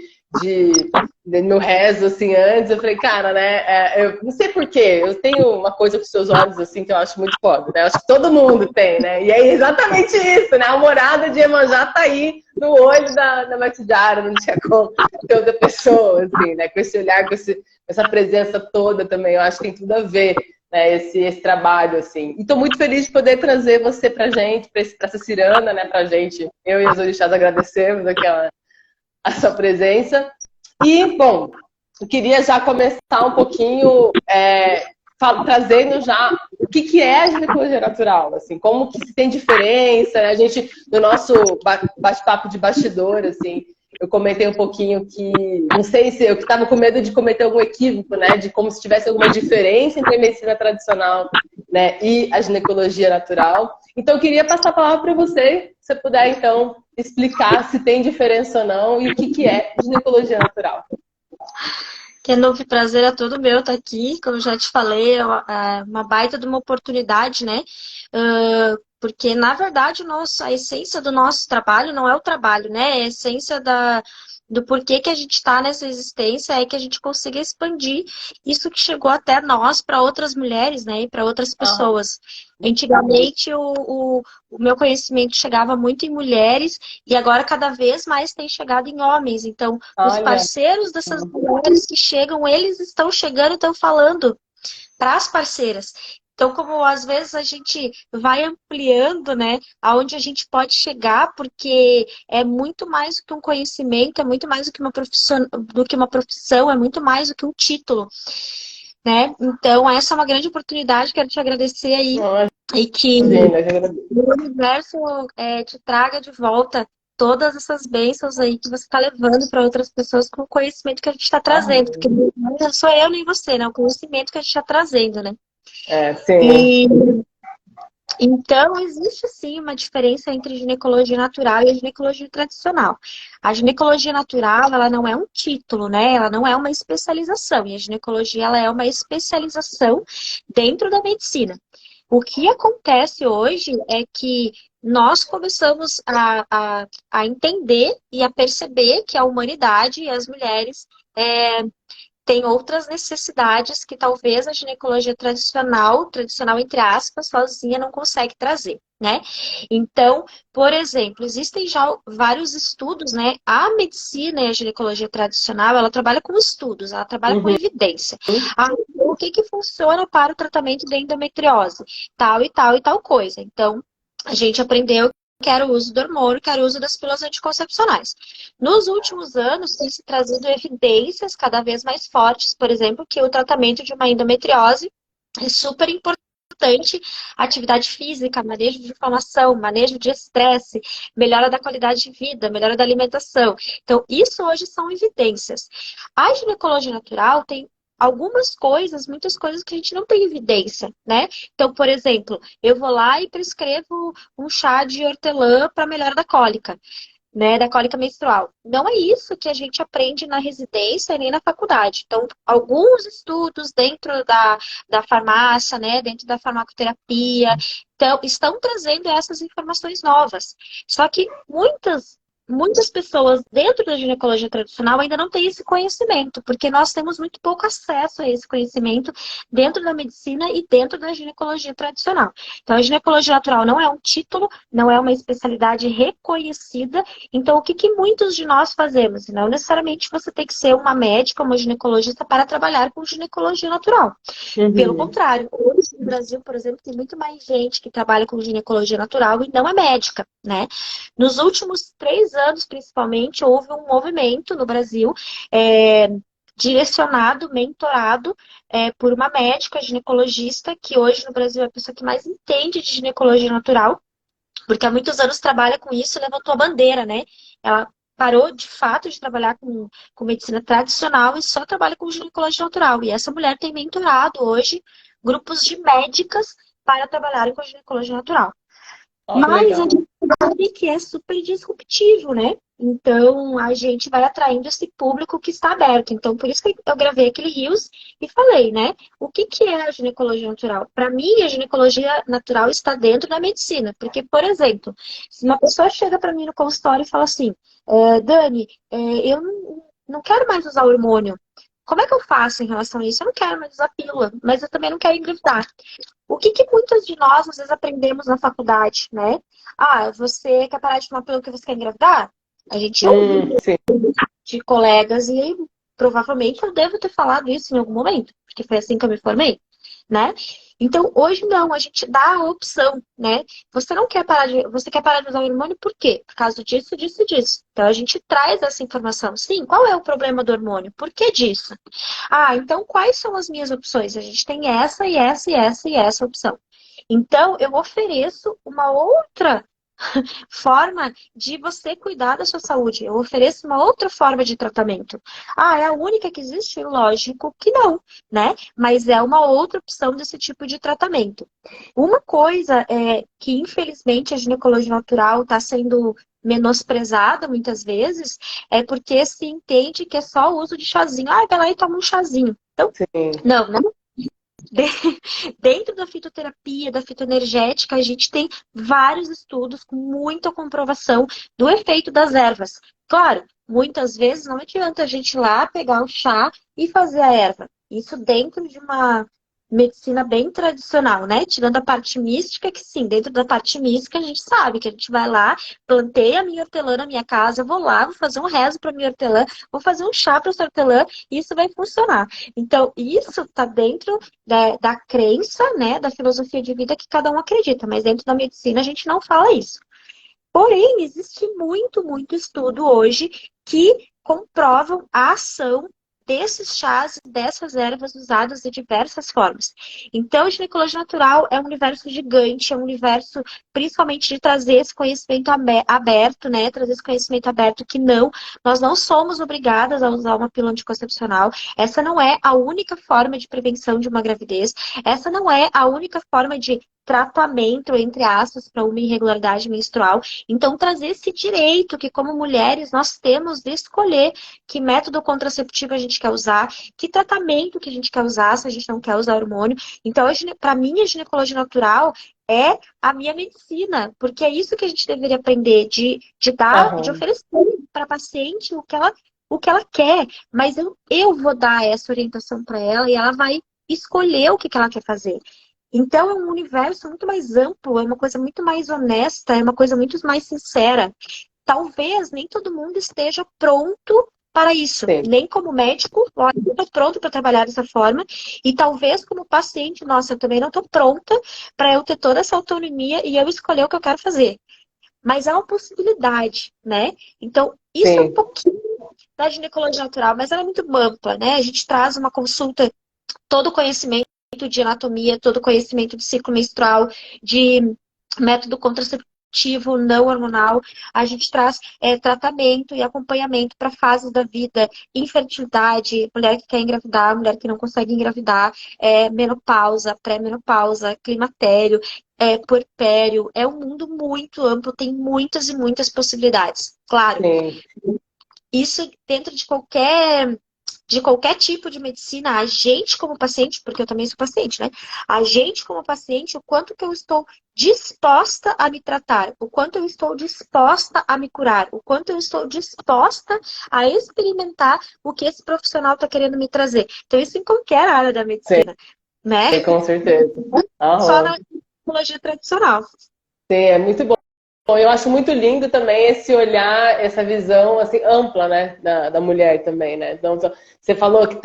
no rezo, assim, antes, eu falei, cara, né, eu não sei porquê, eu tenho uma coisa com os seus olhos, assim, que eu acho muito foda, né, eu acho que todo mundo tem, né, e é exatamente isso, né, a morada de Iemanjá tá aí no olho da Matidara, não tinha como ter outra pessoa, assim, né, com esse olhar, essa presença toda também, eu acho que tem tudo a ver, né, esse trabalho, assim, e tô muito feliz de poder trazer você pra gente, pra essa ciranda, né, pra gente, eu e as orixás agradecemos a sua presença. E, bom, eu queria já começar um pouquinho trazendo já o que é a ginecologia natural, assim, como que tem diferença, né? A gente, no nosso bate-papo de bastidor, assim, eu comentei um pouquinho que, não sei se eu estava com medo de cometer algum equívoco, né, de como se tivesse alguma diferença entre a medicina tradicional, né, e a ginecologia natural. Então, eu queria passar a palavra para você, se você puder, então, explicar se tem diferença ou não e o que é ginecologia natural. que novo prazer é todo meu estar aqui, como eu já te falei, é uma baita de uma oportunidade, né? Porque, na verdade, a essência do nosso trabalho não é o trabalho, né? A essência do porquê que a gente está nessa existência é que a gente consiga expandir isso que chegou até nós para outras mulheres, né? E para outras Aham. pessoas. Antigamente, o meu conhecimento chegava muito em mulheres e agora cada vez mais tem chegado em homens. Então, os Olha, parceiros dessas mulheres que chegam, eles estão chegando e estão falando para as parceiras. Então, como às vezes a gente vai ampliando, né, aonde a gente pode chegar, porque é muito mais do que um conhecimento, é muito mais do que uma profissão, é muito mais do que um título, né? Então, essa é uma grande oportunidade, quero te agradecer aí e que imagina, que agradeço. o universo te traga de volta todas essas bênçãos aí que você está levando para outras pessoas com o conhecimento que a gente está trazendo, porque Amém. não sou eu nem você, né? O conhecimento que a gente está trazendo, né? Sim. E então existe sim uma diferença entre ginecologia natural e a ginecologia tradicional. A ginecologia natural, ela não é um título, né? Ela não é uma especialização. E a ginecologia, ela é uma especialização dentro da medicina. O que acontece hoje é que nós começamos a entender e a perceber que a humanidade e as mulheres têm outras necessidades que talvez a ginecologia tradicional entre aspas, sozinha não consegue trazer, né? Então, por exemplo, existem já vários estudos, né? A medicina e a ginecologia tradicional, ela trabalha com estudos, ela trabalha com Uhum. evidência. Então, o que funciona para o tratamento da endometriose? Tal e tal e tal coisa. Então, a gente aprendeu que era o uso do hormônio, que era o uso das pílulas anticoncepcionais. Nos últimos anos, tem se trazido evidências cada vez mais fortes, por exemplo, que o tratamento de uma endometriose é super importante. Atividade física, manejo de inflamação, manejo de estresse, melhora da qualidade de vida, melhora da alimentação. Então, isso hoje são evidências. A ginecologia natural tem algumas coisas, muitas coisas que a gente não tem evidência, né? Então, por exemplo, eu vou lá e prescrevo um chá de hortelã para melhora da cólica, né, da cólica menstrual. Não é isso que a gente aprende na residência nem na faculdade. Então, alguns estudos dentro da farmácia, né, dentro da farmacoterapia, então, estão trazendo essas informações novas. Só que muitas pessoas dentro da ginecologia tradicional ainda não têm esse conhecimento, porque nós temos muito pouco acesso a esse conhecimento dentro da medicina e dentro da ginecologia tradicional. Então, a ginecologia natural não é um título, não é uma especialidade reconhecida. Então, o que, que muitos de nós fazemos? Não necessariamente você tem que ser uma médica, uma ginecologista para trabalhar com ginecologia natural. Pelo Uhum. contrário, hoje no Brasil, por exemplo, tem muito mais gente que trabalha com ginecologia natural e não é médica, né? Nos últimos 3 anos, principalmente, houve um movimento no Brasil direcionado, mentorado por uma médica ginecologista, que hoje no Brasil é a pessoa que mais entende de ginecologia natural, porque há muitos anos trabalha com isso e levantou a bandeira, né? Ela parou de fato de trabalhar com medicina tradicional e só trabalha com ginecologia natural. E essa mulher tem mentorado hoje grupos de médicas para trabalharem com ginecologia natural. Ó, que Mas a legal. gente sabe que é super disruptivo, né? Então, a gente vai atraindo esse público que está aberto. Então, por isso que eu gravei aquele Reels e falei, né? O que que é a ginecologia natural? Para mim, a ginecologia natural está dentro da medicina. Porque, por exemplo, se uma pessoa chega para mim no consultório e fala assim, Dani, eu não quero mais usar hormônio. Como é que eu faço em relação a isso? Eu não quero mais usar pílula, mas eu também não quero engravidar. O que que muitas de nós, às vezes, aprendemos na faculdade, né? Ah, você quer parar de tomar pílula porque você quer engravidar? A gente ouve Sim. de colegas e provavelmente eu devo ter falado isso em algum momento, porque foi assim que eu me formei, né? Então, hoje não, a gente dá a opção, né? Você quer parar de usar o hormônio por quê? Por causa disso, disso, disso. Então, a gente traz essa informação. Sim, qual é o problema do hormônio? Por que disso? Ah, então quais são as minhas opções? A gente tem essa e essa e essa e essa opção. Então, eu ofereço uma outra forma de você cuidar da sua saúde. Eu ofereço uma outra forma de tratamento. Ah, é a única que existe? Lógico que não, né? Mas é uma outra opção desse tipo de tratamento. Uma coisa é que, infelizmente, a ginecologia natural está sendo menosprezada muitas vezes, é porque se entende que é só o uso de chazinho. Ah, vai lá e toma um chazinho. Então, Sim. não. Dentro da fitoterapia, da fitoenergética, a gente tem vários estudos com muita comprovação do efeito das ervas. Claro, muitas vezes não adianta a gente ir lá pegar o chá e fazer a erva. Isso dentro de uma medicina bem tradicional, né? Tirando a parte mística, que sim, dentro da parte mística a gente sabe que a gente vai lá, plantei a minha hortelã na minha casa, vou lá, vou fazer um rezo para minha hortelã, vou fazer um chá para essa hortelã e isso vai funcionar. Então, isso está dentro da crença, né, da filosofia de vida que cada um acredita, mas dentro da medicina a gente não fala isso. Porém, existe muito, muito estudo hoje que comprovam a ação desses chás, dessas ervas usadas de diversas formas. Então, a ginecologia natural é um universo gigante, é um universo principalmente de trazer esse conhecimento aberto, né? Trazer esse conhecimento aberto que nós não somos obrigadas a usar uma pílula anticoncepcional. Essa não é a única forma de prevenção de uma gravidez. Essa não é a única forma de tratamento, entre aspas, para uma irregularidade menstrual. Então, trazer esse direito que, como mulheres, nós temos de escolher que método contraceptivo a gente quer usar, que tratamento que a gente quer usar, se a gente não quer usar hormônio. Então, para mim, a ginecologia natural é a minha medicina, porque é isso que a gente deveria aprender, de dar, de Aham. oferecer para a paciente o que ela quer, mas eu vou dar essa orientação para ela e ela vai escolher o que ela quer fazer. Então, é um universo muito mais amplo, é uma coisa muito mais honesta, é uma coisa muito mais sincera. Talvez nem todo mundo esteja pronto para isso. Sim. Nem como médico, olha, eu estou pronto para trabalhar dessa forma. E talvez como paciente, nossa, eu também não estou pronta para eu ter toda essa autonomia e eu escolher o que eu quero fazer. Mas é uma possibilidade, né? Então, isso é um Sim. pouquinho da ginecologia natural, mas ela é muito ampla, né? A gente traz uma consulta, todo o conhecimento de anatomia, todo o conhecimento de ciclo menstrual, de método contraceptivo não hormonal. A gente traz tratamento e acompanhamento para fases da vida, infertilidade, mulher que quer engravidar, mulher que não consegue engravidar, menopausa, pré-menopausa, climatério, puerpério. É um mundo muito amplo, tem muitas e muitas possibilidades. Claro, Sim. isso dentro de qualquer tipo de medicina, a gente como paciente, porque eu também sou paciente, né? A gente como paciente, o quanto que eu estou disposta a me tratar, o quanto eu estou disposta a me curar, o quanto eu estou disposta a experimentar o que esse profissional está querendo me trazer. Então, isso em qualquer área da Sim, medicina, né? com certeza. Só Aham. na psicologia tradicional. Sim, é muito bom. Bom, eu acho muito lindo também esse olhar, essa visão assim ampla, né, da mulher também, né? Então, você falou que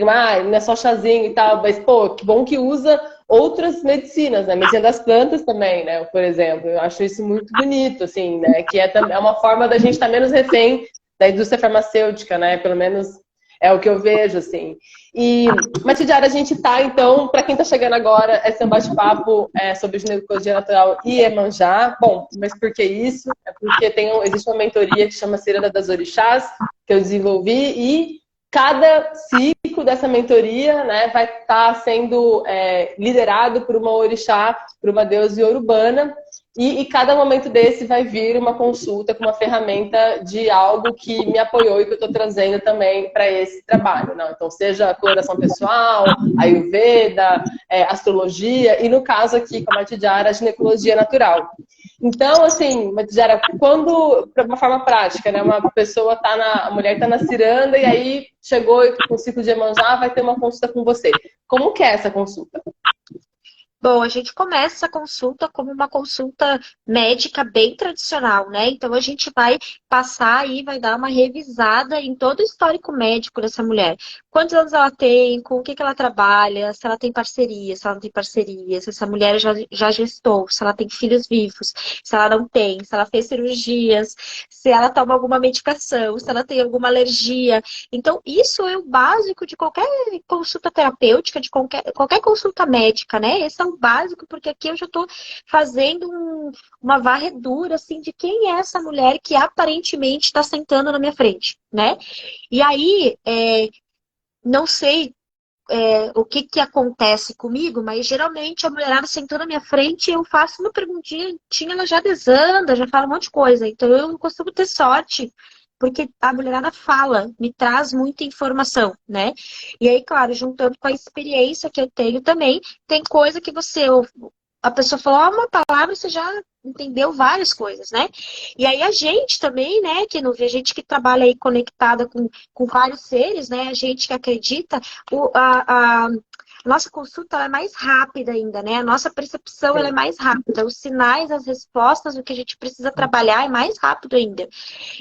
não é só chazinho e tal, mas pô, que bom que usa outras medicinas, né? Medicina das plantas também, né? Por exemplo, eu acho isso muito bonito, assim, né? Que é uma forma da gente estar menos refém da indústria farmacêutica, né? Pelo menos é o que eu vejo, assim. E, Matidiara, a gente tá, então, para quem está chegando agora, esse é um bate-papo sobre ginecologia natural e Iemanjá. Bom, mas por que isso? É porque existe uma mentoria que chama Ciranda das Orixás, que eu desenvolvi, e cada ciclo dessa mentoria, né, vai estar sendo liderado por uma orixá, por uma deusa iorubana. E cada momento desse vai vir uma consulta com uma ferramenta de algo que me apoiou e que eu estou trazendo também para esse trabalho. Não? Então, seja a coloração pessoal, Ayurveda, astrologia, e no caso aqui com a Matidjara, a ginecologia natural. Então, assim, Matidjara, quando, de uma forma prática, né, a mulher está na ciranda e aí chegou com o ciclo de Iemanjá, vai ter uma consulta com você. Como que é essa consulta? Bom, a gente começa a consulta como uma consulta médica bem tradicional, né? Então a gente vai passar aí, vai dar uma revisada em todo o histórico médico dessa mulher. Quantos anos ela tem, com o que ela trabalha, se ela tem parceria, se ela não tem parceria, se essa mulher já gestou, se ela tem filhos vivos, se ela não tem, se ela fez cirurgias, se ela toma alguma medicação, se ela tem alguma alergia. Então, isso é o básico de qualquer consulta terapêutica, de qualquer consulta médica, né? Esse é o básico, porque aqui eu já estou fazendo uma varredura, assim, de quem é essa mulher que aparentemente está sentando na minha frente, né? E aí, não sei o que acontece comigo, mas geralmente a mulherada sentou na minha frente, eu faço uma perguntinha, ela já desanda, já fala um monte de coisa. Então eu não costumo ter sorte, porque a mulherada fala, me traz muita informação, né? E aí, claro, juntando com a experiência que eu tenho também, tem coisa que a pessoa falou uma palavra e você já entendeu várias coisas, né? E aí a gente também, né, que não vê, a gente que trabalha aí conectada com vários seres, né, a gente que acredita, a nossa consulta ela é mais rápida ainda, né? A nossa percepção ela é mais rápida. Os sinais, as respostas, o que a gente precisa trabalhar é mais rápido ainda.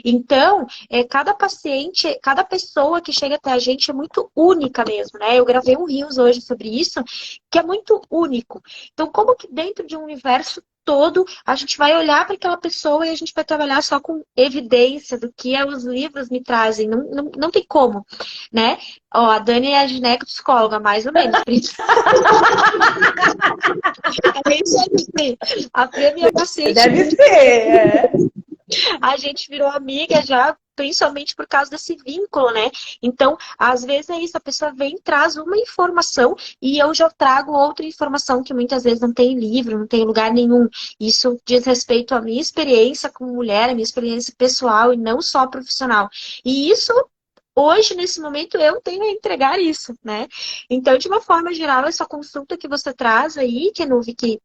Então, cada paciente, cada pessoa que chega até a gente é muito única mesmo, né? Eu gravei um Reels hoje sobre isso, que é muito único. Então, como que dentro de um universo todo, a gente vai olhar para aquela pessoa e a gente vai trabalhar só com evidência do que os livros me trazem. Não tem como, né? Ó, a Dani é a ginecopsicóloga, mais ou menos. A Fê é minha paciente. Deve ser, A gente virou amiga já, principalmente por causa desse vínculo, né? Então, às vezes é isso, a pessoa vem, traz uma informação e eu já trago outra informação que muitas vezes não tem livro, não tem lugar nenhum. Isso diz respeito à minha experiência como mulher, à minha experiência pessoal e não só profissional. E isso hoje, nesse momento, eu tenho a entregar isso, né? Então, de uma forma geral, essa consulta que você traz aí, Kenuvi, que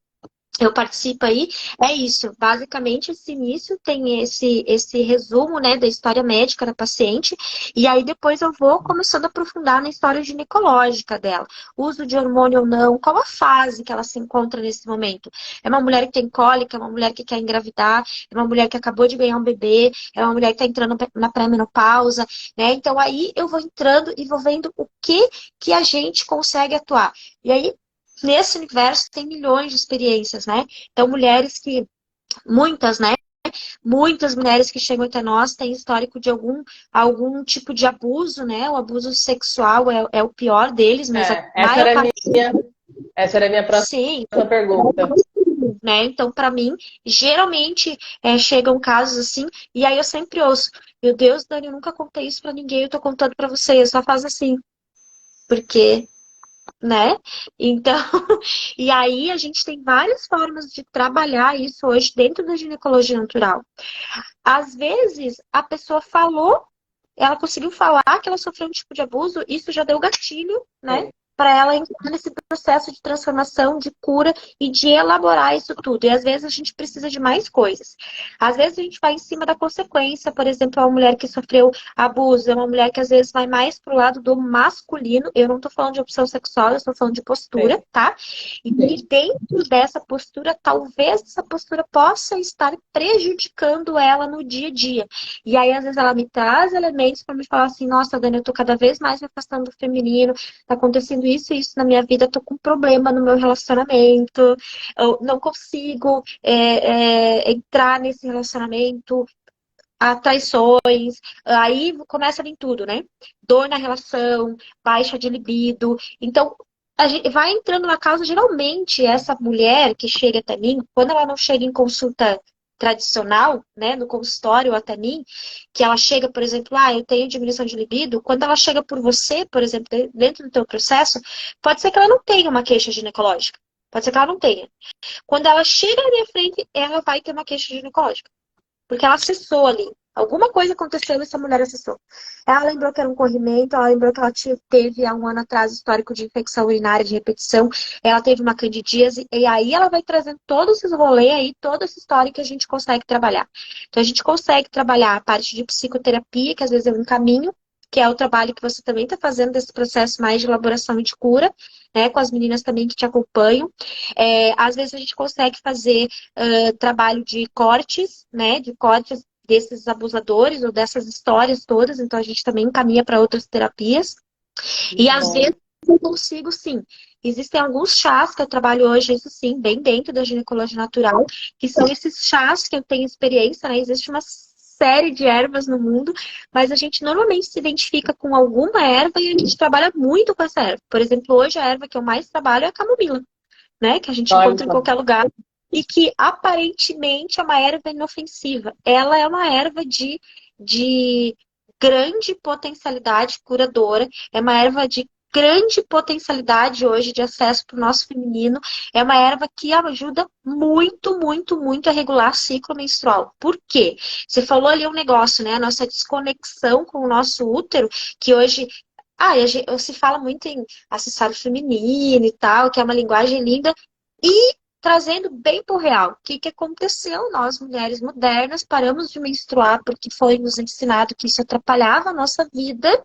eu participo aí, é isso. Basicamente, esse início tem esse resumo, né, da história médica da paciente, e aí depois eu vou começando a aprofundar na história ginecológica dela. Uso de hormônio ou não, qual a fase que ela se encontra nesse momento? É uma mulher que tem cólica, é uma mulher que quer engravidar, é uma mulher que acabou de ganhar um bebê, é uma mulher que está entrando na pré-menopausa, né? Então aí eu vou entrando e vou vendo o que a gente consegue atuar. E aí, nesse universo tem milhões de experiências, né? Então, mulheres que, muitas, né? Muitas mulheres que chegam até nós têm histórico de algum tipo de abuso, né? O abuso sexual é o pior deles, mas a É, maior parte, essa era a minha próxima sim, pergunta. né? Então, para mim, geralmente chegam casos assim, e aí eu sempre ouço, meu Deus, Dani, eu nunca contei isso para ninguém, eu tô contando para você, eu só faço assim, porque né? Então, e aí a gente tem várias formas de trabalhar isso hoje dentro da ginecologia natural. Às vezes, a pessoa falou, ela conseguiu falar que ela sofreu um tipo de abuso, isso já deu gatilho, né? Sim. Para ela entrar nesse processo de transformação, de cura e de elaborar isso tudo. E às vezes a gente precisa de mais coisas. Às vezes a gente vai em cima da consequência, por exemplo, uma mulher que sofreu abuso, é uma mulher que às vezes vai mais pro lado do masculino. Eu não tô falando de opção sexual, eu estou falando de Sim. postura, tá? E dentro dessa postura, talvez essa postura possa estar prejudicando ela no dia a dia. E aí, às vezes, ela me traz elementos para me falar assim, nossa, Dani, eu tô cada vez mais me afastando do feminino, tá acontecendo isso e isso na minha vida, eu tô com um problema no meu relacionamento, eu não consigo entrar nesse relacionamento, há traições, aí começa a vir tudo, né? Dor na relação, baixa de libido. Então, a gente vai entrando na causa, geralmente, essa mulher que chega até mim, quando ela não chega em consulta tradicional, né, no consultório até mim, que ela chega, por exemplo, eu tenho diminuição de libido, quando ela chega por você, por exemplo, dentro do teu processo, pode ser que ela não tenha uma queixa ginecológica, pode ser que ela não tenha. Quando ela chega na minha frente, ela vai ter uma queixa ginecológica. Porque ela acessou ali. Alguma coisa aconteceu e essa mulher acessou. Ela lembrou que era um corrimento, ela lembrou que ela teve há um ano atrás histórico de infecção urinária de repetição, ela teve uma candidíase, e aí ela vai trazendo todos esses rolês aí, toda essa história que a gente consegue trabalhar. Então a gente consegue trabalhar a parte de psicoterapia, que às vezes é um caminho, que é o trabalho que você também está fazendo desse processo mais de elaboração e de cura, né, com as meninas também que te acompanham. Às vezes a gente consegue fazer trabalho de cortes, né? De cortes desses abusadores ou dessas histórias todas, então a gente também encaminha para outras terapias. E às Bom. vezes eu consigo, sim. Existem alguns chás que eu trabalho hoje, isso sim, bem dentro da ginecologia natural, que são esses chás que eu tenho experiência, né? Existe uma série de ervas no mundo, mas a gente normalmente se identifica com alguma erva e a gente trabalha muito com essa erva. Por exemplo, hoje a erva que eu mais trabalho é a camomila, né? Que a gente Olha encontra em só. qualquer lugar. E que aparentemente é uma erva inofensiva. Ela é uma erva de grande potencialidade curadora, é uma erva de grande potencialidade hoje de acesso para o nosso feminino. É uma erva que ajuda muito, muito, muito a regular o ciclo menstrual. Por quê? Você falou ali um negócio, né? A nossa desconexão com o nosso útero, que hoje. Se fala muito em acessório feminino e tal, que é uma linguagem linda, e trazendo bem para o real, o que aconteceu? Nós, mulheres modernas, paramos de menstruar porque foi nos ensinado que isso atrapalhava a nossa vida,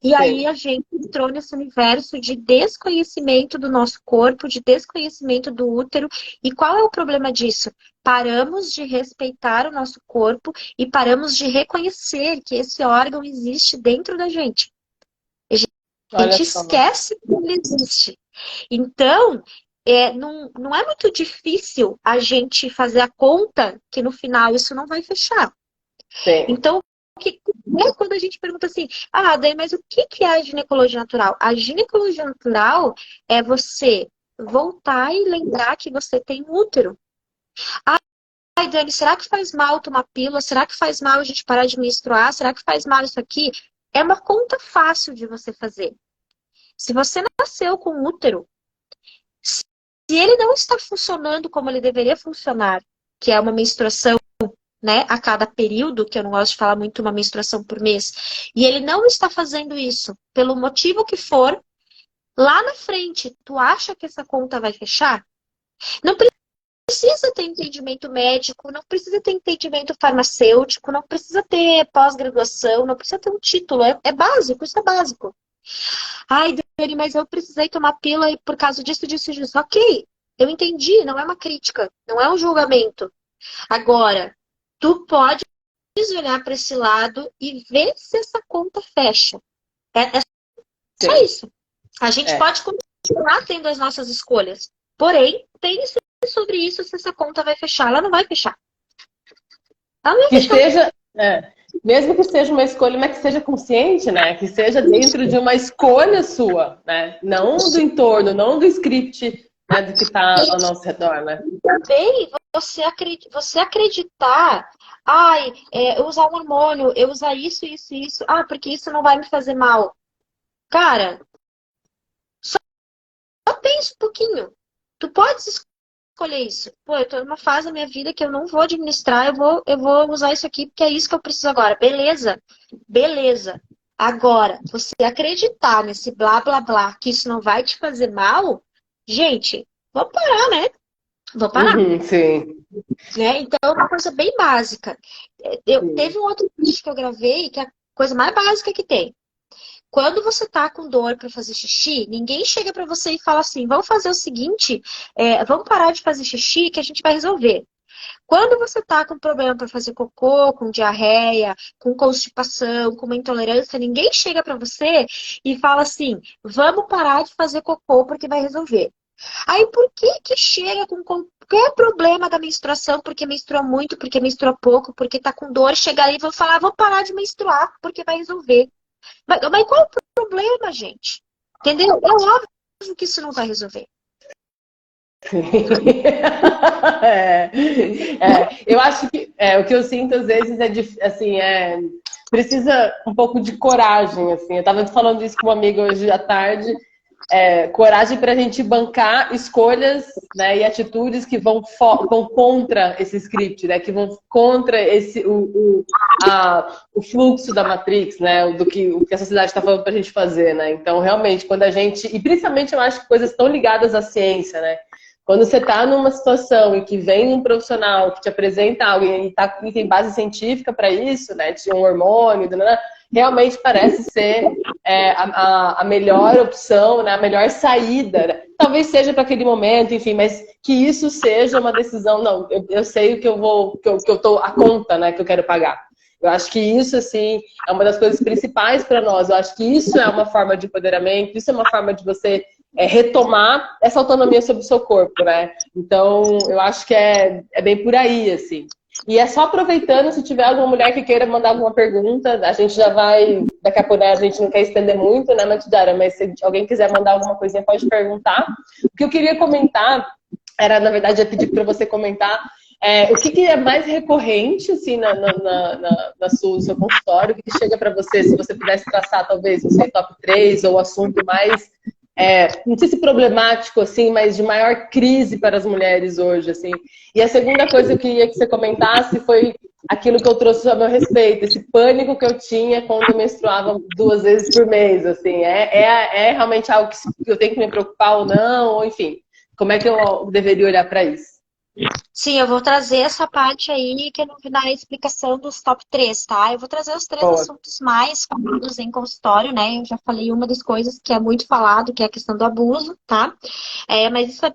e aí Sim. a gente entrou nesse universo de desconhecimento do nosso corpo, de desconhecimento do útero. E qual é o problema disso? Paramos de respeitar o nosso corpo e paramos de reconhecer que esse órgão existe dentro da gente. A Olha gente só. esquece que ele existe. Então, não é muito difícil a gente fazer a conta que no final isso não vai fechar. Sim. Então, quando a gente pergunta assim, Dani, mas o que é a ginecologia natural? A ginecologia natural é você voltar e lembrar que você tem útero. Ai, Dani, será que faz mal tomar pílula? Será que faz mal a gente parar de menstruar? Será que faz mal isso aqui? É uma conta fácil de você fazer. Se você nasceu com útero, se ele não está funcionando como ele deveria funcionar, que é uma menstruação, né, a cada período, que eu não gosto de falar muito uma menstruação por mês, e ele não está fazendo isso, pelo motivo que for, lá na frente, tu acha que essa conta vai fechar? Não precisa ter entendimento médico, não precisa ter entendimento farmacêutico, não precisa ter pós-graduação, não precisa ter um título. É básico, isso é básico. Ai, Dani, mas eu precisei tomar pílula por causa disso, disso, disso. Ok, eu entendi, não é uma crítica, não é um julgamento. Agora, tu pode olhar para esse lado e ver se essa conta fecha. É só Sim. isso. A gente pode continuar tendo as nossas escolhas. Porém, pense sobre isso se essa conta vai fechar. Ela não vai fechar. Ela não vai Que fechar. seja, mesmo que seja uma escolha, mas que seja consciente, né? Que seja dentro de uma escolha sua, né? Não do entorno, não do script, né, do que está ao nosso redor, né? Também você acreditar, ai, eu usar um hormônio, eu usar isso, isso, isso, porque isso não vai me fazer mal. Cara, só pensa um pouquinho. Tu pode escolher isso. Pô, eu tô numa fase da minha vida que eu não vou administrar, eu vou usar isso aqui porque é isso que eu preciso agora. Beleza, beleza. Agora, você acreditar nesse blá blá blá que isso não vai te fazer mal, gente, vou parar, né? Vou parar. Uhum, sim. Né? Então, é uma coisa bem básica. Teve um outro vídeo que eu gravei que é a coisa mais básica que tem. Quando você tá com dor para fazer xixi, ninguém chega para você e fala assim: vamos fazer o seguinte, vamos parar de fazer xixi que a gente vai resolver. Quando você tá com problema para fazer cocô, com diarreia, com constipação, com uma intolerância, ninguém chega para você e fala assim: vamos parar de fazer cocô porque vai resolver. Aí por que que chega com qualquer problema da menstruação, porque menstrua muito, porque menstrua pouco, porque tá com dor, chega aí e vou falar, vou parar de menstruar, porque vai resolver. Mas qual o problema, gente? Entendeu? É óbvio que isso não vai resolver. Eu acho que o que eu sinto às vezes assim, precisa um pouco de coragem, assim. Eu estava falando isso com uma amiga hoje à tarde. Coragem para a gente bancar escolhas, né, e atitudes que vão contra esse script, né, que vão contra o fluxo da Matrix, né, o que a sociedade está falando para a gente fazer, né. Então, realmente, quando a gente, e principalmente eu acho que coisas tão ligadas à ciência, né, quando você está numa situação em que vem um profissional que te apresenta algo e tem base científica para isso, né, de um hormônio, realmente parece ser a melhor opção, né, a melhor saída. Né? Talvez seja para aquele momento, enfim, mas que isso seja uma decisão. Não, eu sei o que eu vou, que eu tô a conta, né, que eu quero pagar. Eu acho que isso, assim, é uma das coisas principais para nós. Eu acho que isso é uma forma de empoderamento, isso é uma forma de você retomar essa autonomia sobre o seu corpo, né? Então, eu acho que é bem por aí, assim. E é só aproveitando, se tiver alguma mulher que queira mandar alguma pergunta, a gente já vai, daqui a pouco, né, a gente não quer estender muito, né, Matidara, mas se alguém quiser mandar alguma coisinha, pode perguntar. O que eu queria comentar, era, na verdade, eu pedir para você comentar, o que é mais recorrente, assim, no seu consultório, o que chega para você, se você pudesse traçar, talvez, não sei, top 3, ou o assunto mais... não sei se problemático, assim, mas de maior crise para as mulheres hoje, assim. E a segunda coisa que eu queria que você comentasse foi aquilo que eu trouxe a meu respeito, esse pânico que eu tinha quando eu menstruava 2 vezes por mês, assim. É realmente algo que eu tenho que me preocupar ou não, ou enfim. Como é que eu deveria olhar para isso? Sim, eu vou trazer essa parte aí que é na explicação dos top 3, tá? Eu vou trazer os 3 Boa. assuntos mais falados em consultório, né? Eu já falei uma das coisas que é muito falado, que é a questão do abuso, tá? Mas isso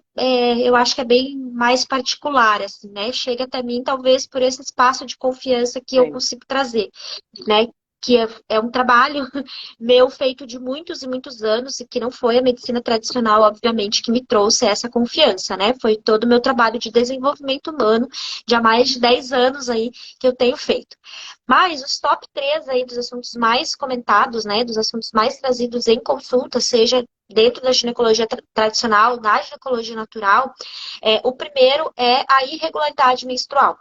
eu acho que é bem mais particular, assim, né? Chega até mim, talvez, por esse espaço de confiança que eu consigo trazer, né? Que é um trabalho meu feito de muitos e muitos anos e que não foi a medicina tradicional, obviamente, que me trouxe essa confiança, né? Foi todo o meu trabalho de desenvolvimento humano de há mais de 10 anos aí que eu tenho feito. Mas os top 3 aí dos assuntos mais comentados, né? Dos assuntos mais trazidos em consulta, seja dentro da ginecologia tradicional, na ginecologia natural, o primeiro é a irregularidade menstrual.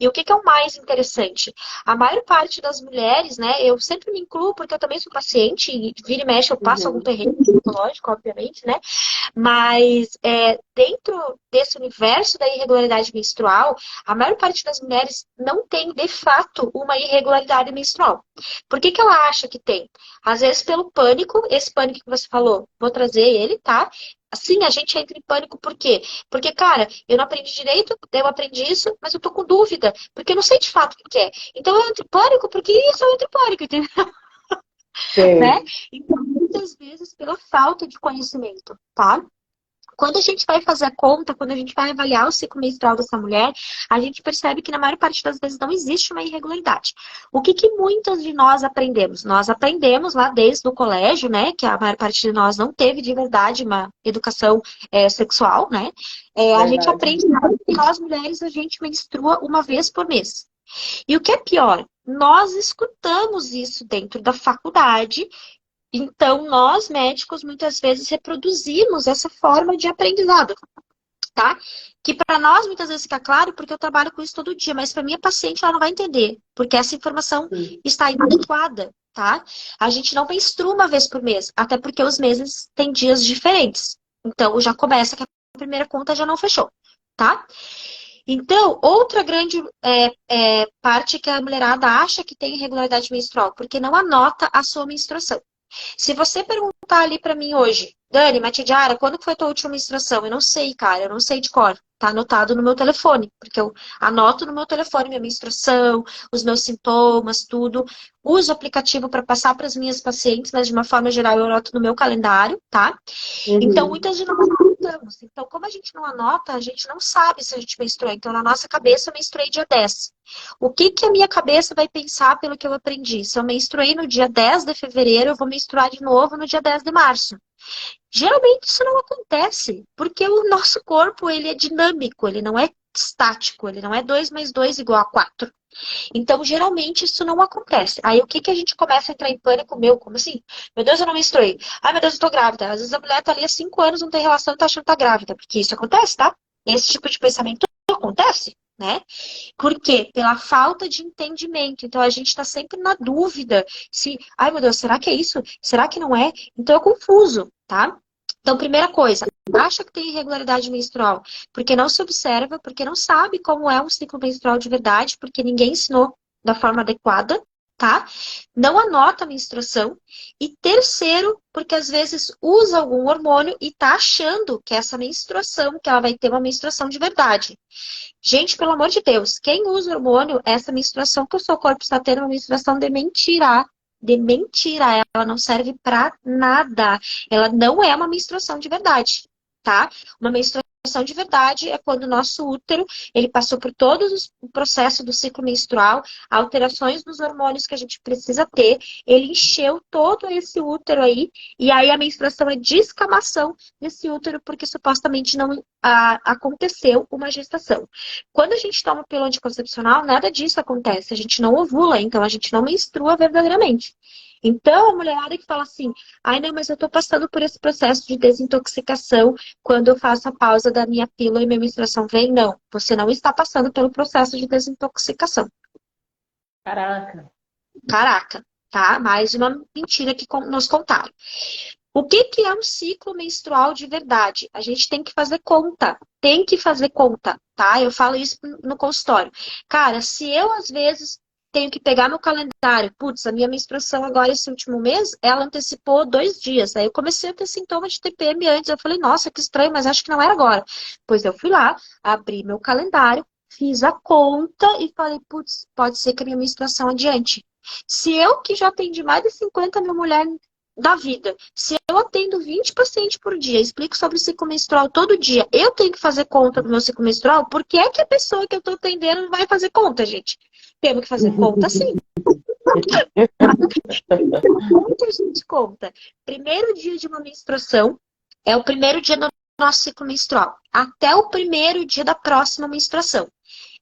E o que é o mais interessante? A maior parte das mulheres, né, eu sempre me incluo porque eu também sou paciente e vira e mexe eu passo algum terreno ginecológico, obviamente, né? Mas dentro desse universo da irregularidade menstrual, a maior parte das mulheres não tem, de fato, uma irregularidade menstrual. Por que ela acha que tem? Às vezes pelo pânico, esse pânico que você falou, vou trazer ele, tá? Assim, a gente entra em pânico, por quê? Porque, cara, eu não aprendi direito, eu aprendi isso, mas eu tô com dúvida, porque eu não sei de fato o que é. Então, eu entro em pânico, porque isso eu entro em pânico, entendeu? Né? Sim. Então, muitas vezes, pela falta de conhecimento, tá? Quando a gente vai fazer a conta, quando a gente vai avaliar o ciclo menstrual dessa mulher, a gente percebe que na maior parte das vezes não existe uma irregularidade. O que que muitas de nós aprendemos? Nós aprendemos lá desde o colégio, né, que a maior parte de nós não teve de verdade uma educação sexual, né? A gente Verdade. aprende que nós mulheres a gente menstrua uma vez por mês. E o que é pior? Nós escutamos isso dentro da faculdade, então, nós, médicos, muitas vezes reproduzimos essa forma de aprendizado, tá? Que para nós, muitas vezes, fica claro, porque eu trabalho com isso todo dia, mas para minha paciente, ela não vai entender, porque essa informação Sim. está inadequada, tá? A gente não menstrua uma vez por mês, até porque os meses têm dias diferentes. Então, já começa que a primeira conta já não fechou, tá? Então, outra grande parte que a mulherada acha que tem irregularidade menstrual, porque não anota a sua menstruação. Se você perguntar ali pra mim hoje, Dani, Matidiara, quando foi a tua última menstruação? Eu não sei, cara, eu não sei de cor. Tá anotado no meu telefone, porque eu anoto no meu telefone minha menstruação, os meus sintomas, tudo. Uso o aplicativo para passar para as minhas pacientes, mas de uma forma geral eu anoto no meu calendário, tá? Então, Uhum. muitas de nós não anotamos. Então, como a gente não anota, a gente não sabe se a gente menstruou. Então, na nossa cabeça, eu menstruei dia 10. O que que a minha cabeça vai pensar pelo que eu aprendi? Se eu menstruei no dia 10 de fevereiro, eu vou menstruar de novo no dia 10 de março. Geralmente isso não acontece, porque o nosso corpo ele é dinâmico, ele não é estático, ele não é 2 mais 2 igual a 4. Então, geralmente, isso não acontece. Aí, o que que a gente começa a entrar em pânico? Meu, como assim? Meu Deus, eu não menstruei. Ai, meu Deus, eu tô grávida. Às vezes a mulher tá ali há 5 anos, não tem relação e tá achando que tá grávida. Porque isso acontece, tá? Esse tipo de pensamento acontece, né? Por quê? Pela falta de entendimento. Então, a gente está sempre na dúvida se, ai, meu Deus, será que é isso? Será que não é? Então, é confuso, tá? Então, primeira coisa, acha que tem irregularidade menstrual porque não se observa, porque não sabe como é um ciclo menstrual de verdade, porque ninguém ensinou da forma adequada, tá? Não anota a menstruação. E terceiro, porque às vezes usa algum hormônio e tá achando que essa menstruação, que ela vai ter uma menstruação de verdade. Gente, pelo amor de Deus, quem usa hormônio, essa menstruação que o seu corpo está tendo é uma menstruação de mentira. De mentira, ela não serve pra nada. Ela não é uma menstruação de verdade, tá? Uma menstruação de verdade é quando o nosso útero, ele passou por todo o processo do ciclo menstrual, alterações nos hormônios que a gente precisa ter, ele encheu todo esse útero aí, e aí a menstruação é descamação desse útero, porque supostamente não aconteceu uma gestação. Quando a gente toma pílula anticoncepcional, nada disso acontece. A gente não ovula, então a gente não menstrua verdadeiramente. Então, a mulherada que fala assim, ai não, mas eu tô passando por esse processo de desintoxicação quando eu faço a pausa da minha pílula e minha menstruação vem, não. Você não está passando pelo processo de desintoxicação. Caraca. Caraca, tá? Mais uma mentira que nos contaram. O que que é um ciclo menstrual de verdade? A gente tem que fazer conta. Tem que fazer conta, tá? Eu falo isso no consultório. Cara, se eu, às vezes, tenho que pegar meu calendário, putz, a minha menstruação agora, esse último mês, ela antecipou 2 dias. Aí eu comecei a ter sintomas de TPM antes. Eu falei, nossa, que estranho, mas acho que não era agora. Pois eu fui lá, abri meu calendário, fiz a conta e falei, putz, pode ser que a minha menstruação adiante. Se eu, que já atendi mais de 50 mil mulheres da vida, se eu atendo 20 pacientes por dia, explico sobre o ciclo menstrual todo dia, eu tenho que fazer conta do meu ciclo menstrual, por que é que a pessoa que eu estou atendendo não vai fazer conta, gente? Temos que fazer conta sim. Muita gente conta. Primeiro dia de uma menstruação é o primeiro dia do nosso ciclo menstrual, até o primeiro dia da próxima menstruação.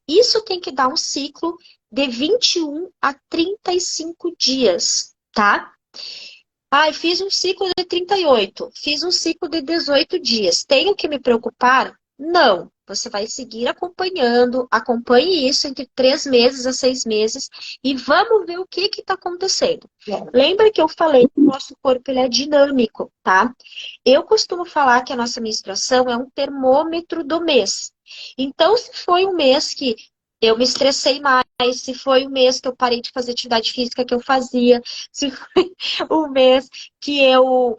Isso tem que dar um ciclo de 21 a 35 dias, tá? Ai, fiz um ciclo de 38, fiz um ciclo de 18 dias. Tenho que me preocupar? Não. Você vai seguir acompanhando, acompanhe isso entre 3 meses a 6 meses e vamos ver o que está acontecendo. Lembra que eu falei que o nosso corpo ele é dinâmico, tá? Eu costumo falar que a nossa menstruação é um termômetro do mês. Então, se foi um mês que eu me estressei mais, se foi o mês que eu parei de fazer atividade física que eu fazia, se foi o mês que eu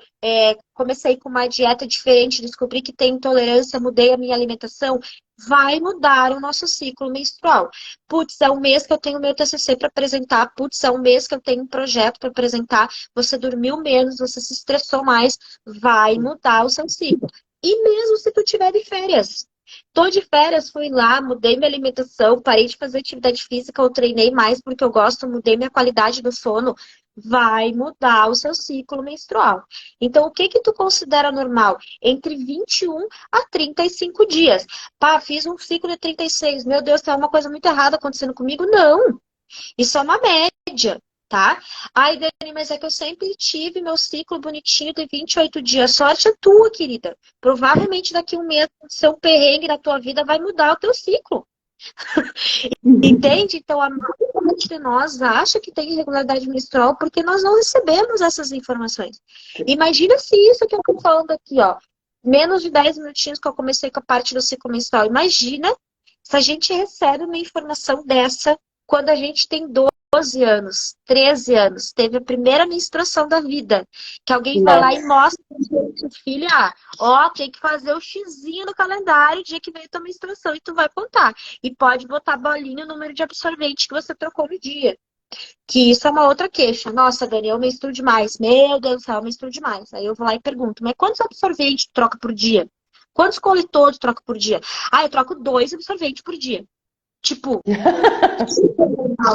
comecei com uma dieta diferente, descobri que tenho intolerância, mudei a minha alimentação, vai mudar o nosso ciclo menstrual. Putz, é um mês que eu tenho meu TCC para apresentar, putz, é um mês que eu tenho um projeto para apresentar, você dormiu menos, você se estressou mais, vai mudar o seu ciclo. E mesmo se tu tiver de férias. Tô de férias, fui lá, mudei minha alimentação, parei de fazer atividade física, eu treinei mais porque eu gosto, mudei minha qualidade do sono, vai mudar o seu ciclo menstrual. Então, o que que tu considera normal? Entre 21 a 35 dias. Pá, fiz um ciclo de 36. Meu Deus, tem uma coisa muito errada acontecendo comigo? Não. Isso é uma média, tá? Ai, Dani, mas é que eu sempre tive meu ciclo bonitinho de 28 dias. Sorte é tua, querida. Provavelmente daqui a um mês, seu perrengue na tua vida vai mudar o teu ciclo. Entende? Então, a maioria de nós acha que tem irregularidade menstrual porque nós não recebemos essas informações. Imagina se isso que eu tô falando aqui, ó, menos de 10 minutinhos que eu comecei com a parte do ciclo menstrual. Imagina se a gente recebe uma informação dessa quando a gente tem 12 anos, 13 anos, teve a primeira menstruação da vida, que alguém vai lá e mostra pro filho, ó, tem que fazer o xizinho no calendário, o dia que veio tua menstruação, e tu vai contar. E pode botar bolinha o número de absorvente que você trocou no dia. Que isso é uma outra queixa. Nossa, Dani, eu menstruo demais. Meu Deus do céu, eu menstruo demais. Aí eu vou lá e pergunto, mas quantos absorventes tu troca por dia? Quantos coletores tu troca por dia? Eu troco 2 absorventes por dia. Tipo,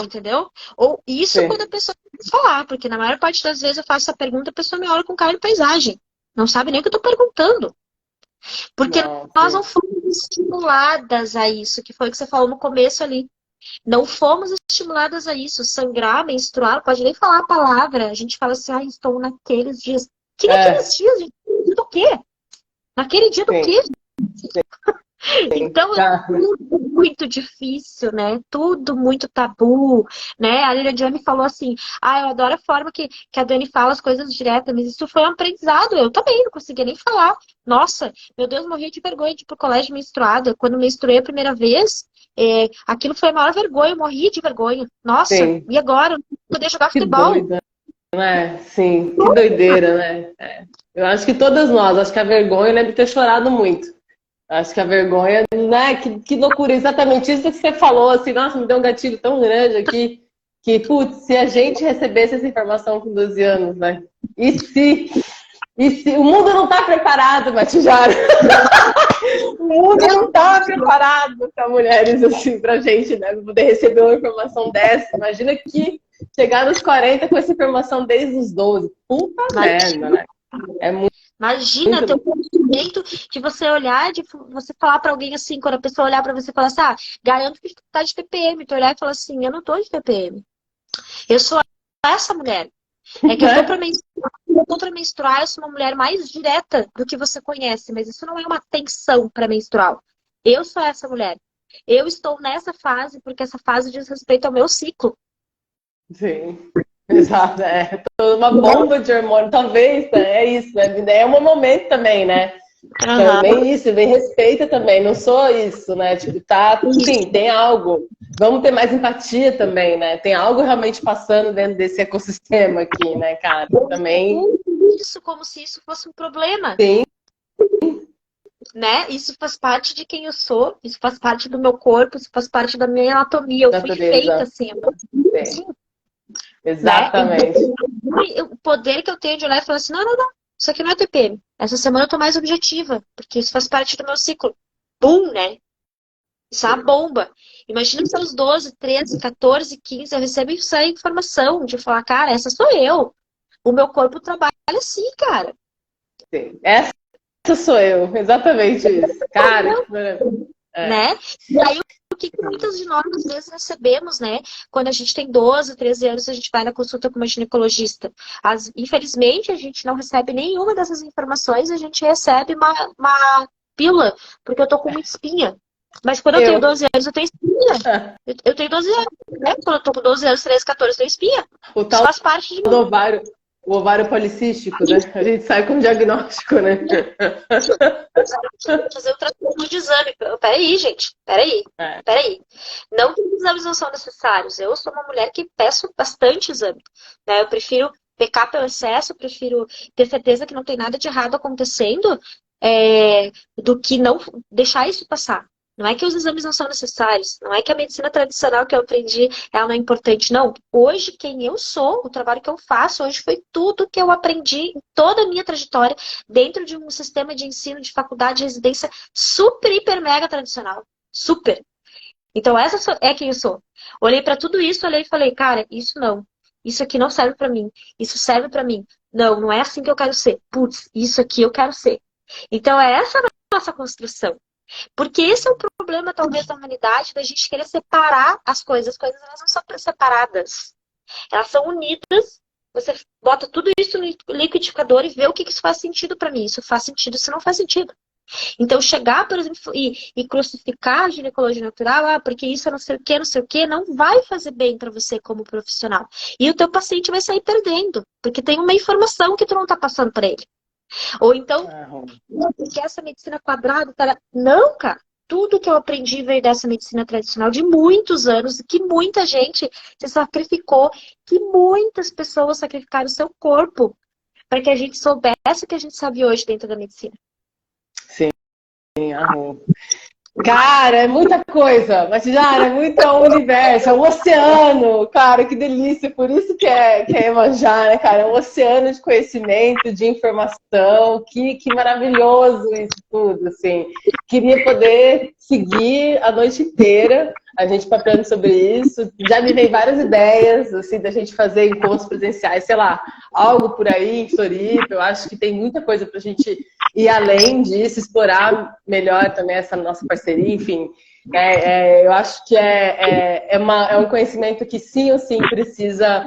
entendeu? Ou isso quando a pessoa quer falar, porque na maior parte das vezes eu faço essa pergunta, a pessoa me olha com cara de paisagem. Não sabe nem o que eu tô perguntando. Porque nós não fomos estimuladas a isso, que foi o que você falou no começo ali. Não fomos estimuladas a isso. Sangrar, menstruar, pode nem falar a palavra. A gente fala assim, estou naqueles dias. Que naqueles dias, gente? Do quê? Naquele dia do quê? Então, é tudo muito difícil, né? Tudo muito tabu, né? A Lilian me falou assim, eu adoro a forma que a Dani fala as coisas diretas, mas isso foi um aprendizado. Eu também não conseguia nem falar. Nossa, meu Deus, morri de vergonha de ir pro colégio menstruada. Quando menstruei a primeira vez, aquilo foi a maior vergonha, eu morri de vergonha. Nossa, e agora? Eu não vou poder jogar futebol. Doida, né? Sim, que doideira, né? Eu acho que todas nós, acho que a vergonha, eu lembro de ter chorado muito. Acho que a vergonha, né? Que loucura, exatamente isso que você falou, assim, nossa, me deu um gatilho tão grande aqui, que, putz, se a gente recebesse essa informação com 12 anos, né? E se o mundo não tá preparado, Matijara? O mundo não tá preparado para mulheres, assim, pra gente, né? Poder receber uma informação dessa. Imagina que chegar nos 40 com essa informação desde os 12. Puta merda, né? É muito. Imagina ter o conhecimento de você olhar, de você falar pra alguém assim, quando a pessoa olhar pra você e falar assim, garanto que tu tá de TPM. Tu olhar e falar assim, eu não tô de TPM. Eu sou essa mulher. É que eu tô pra menstruar, eu sou uma mulher mais direta do que você conhece, mas isso não é uma tensão pra menstrual. Eu sou essa mulher. Eu estou nessa fase porque essa fase diz respeito ao meu ciclo. Sim. Exato, uma bomba de hormônio, talvez, é isso, né? É um momento também, né? Também isso, bem respeita também, não sou isso, né? Tipo, sim, tem algo. Vamos ter mais empatia também, né? Tem algo realmente passando dentro desse ecossistema aqui, né, cara? Também. Isso como se isso fosse um problema. Sim. Né? Isso faz parte de quem eu sou, isso faz parte do meu corpo, isso faz parte da minha anatomia. Eu fui feita assim. Sim. Exatamente. Né? O poder que eu tenho de olhar e falar assim, não, isso aqui não é TPM. Essa semana eu tô mais objetiva, porque isso faz parte do meu ciclo. Bum, né? Isso é uma bomba. Imagina que aos 12, 13, 14, 15, eu recebo essa informação de falar, cara, essa sou eu. O meu corpo trabalha assim, cara. Sim. Essa sou eu, exatamente isso. Cara, né? E aí, o que muitas de nós às vezes recebemos, né? Quando a gente tem 12, 13 anos, a gente vai na consulta com uma ginecologista. Infelizmente, a gente não recebe nenhuma dessas informações, a gente recebe uma pílula, porque eu tô com muita espinha. Mas quando eu tenho 12 anos, eu tenho espinha. Eu tenho 12 anos, né? Quando eu tô com 12 anos, 13, 14, eu tenho espinha. O tal, isso faz parte de mim. o ovário policístico, né? A gente sai com diagnóstico, né? Fazer o tratamento de exame. Peraí, gente. Peraí. É. Peraí. Não que os exames não são necessários. Eu sou uma mulher que peço bastante exame. Né? Eu prefiro pecar pelo excesso, eu prefiro ter certeza que não tem nada de errado acontecendo, do que não deixar isso passar. Não é que os exames não são necessários, não é que a medicina tradicional que eu aprendi ela não é importante, não. Hoje, quem eu sou, o trabalho que eu faço hoje foi tudo que eu aprendi em toda a minha trajetória dentro de um sistema de ensino, de faculdade, de residência super, hiper, mega tradicional. Super. Então, essa é quem eu sou. Olhei para tudo isso, olhei e falei, cara, isso não. Isso aqui não serve para mim. Isso serve para mim. Não, não é assim que eu quero ser. Putz, isso aqui eu quero ser. Então, é essa a nossa construção. Porque esse é o problema, talvez, da humanidade, da gente querer separar as coisas. As coisas elas não são separadas. Elas são unidas. Você bota tudo isso no liquidificador e vê o que isso faz sentido para mim. Isso faz sentido, isso não faz sentido. Então, chegar, por exemplo, e crucificar a ginecologia natural, porque isso é não sei o que, não vai fazer bem para você como profissional. E o teu paciente vai sair perdendo, porque tem uma informação que tu não tá passando para ele. Ou então, porque essa medicina quadrada, não, cara. Tudo que eu aprendi veio dessa medicina tradicional de muitos anos, que muita gente se sacrificou, que muitas pessoas sacrificaram o seu corpo para que a gente soubesse o que a gente sabe hoje dentro da medicina. Sim, arruma. Cara, é muita coisa, mas já é muito universo, é um oceano, cara, que delícia, por isso que é Iemanjá, né, cara, é um oceano de conhecimento, de informação, que maravilhoso isso tudo, assim, queria poder seguir a noite inteira, a gente papeando sobre isso, já me veio várias ideias, assim, da gente fazer encontros presenciais, sei lá, algo por aí em Floripa, eu acho que tem muita coisa pra gente ir além disso, explorar melhor também essa nossa parceria, enfim. Eu acho que é um conhecimento que sim ou sim precisa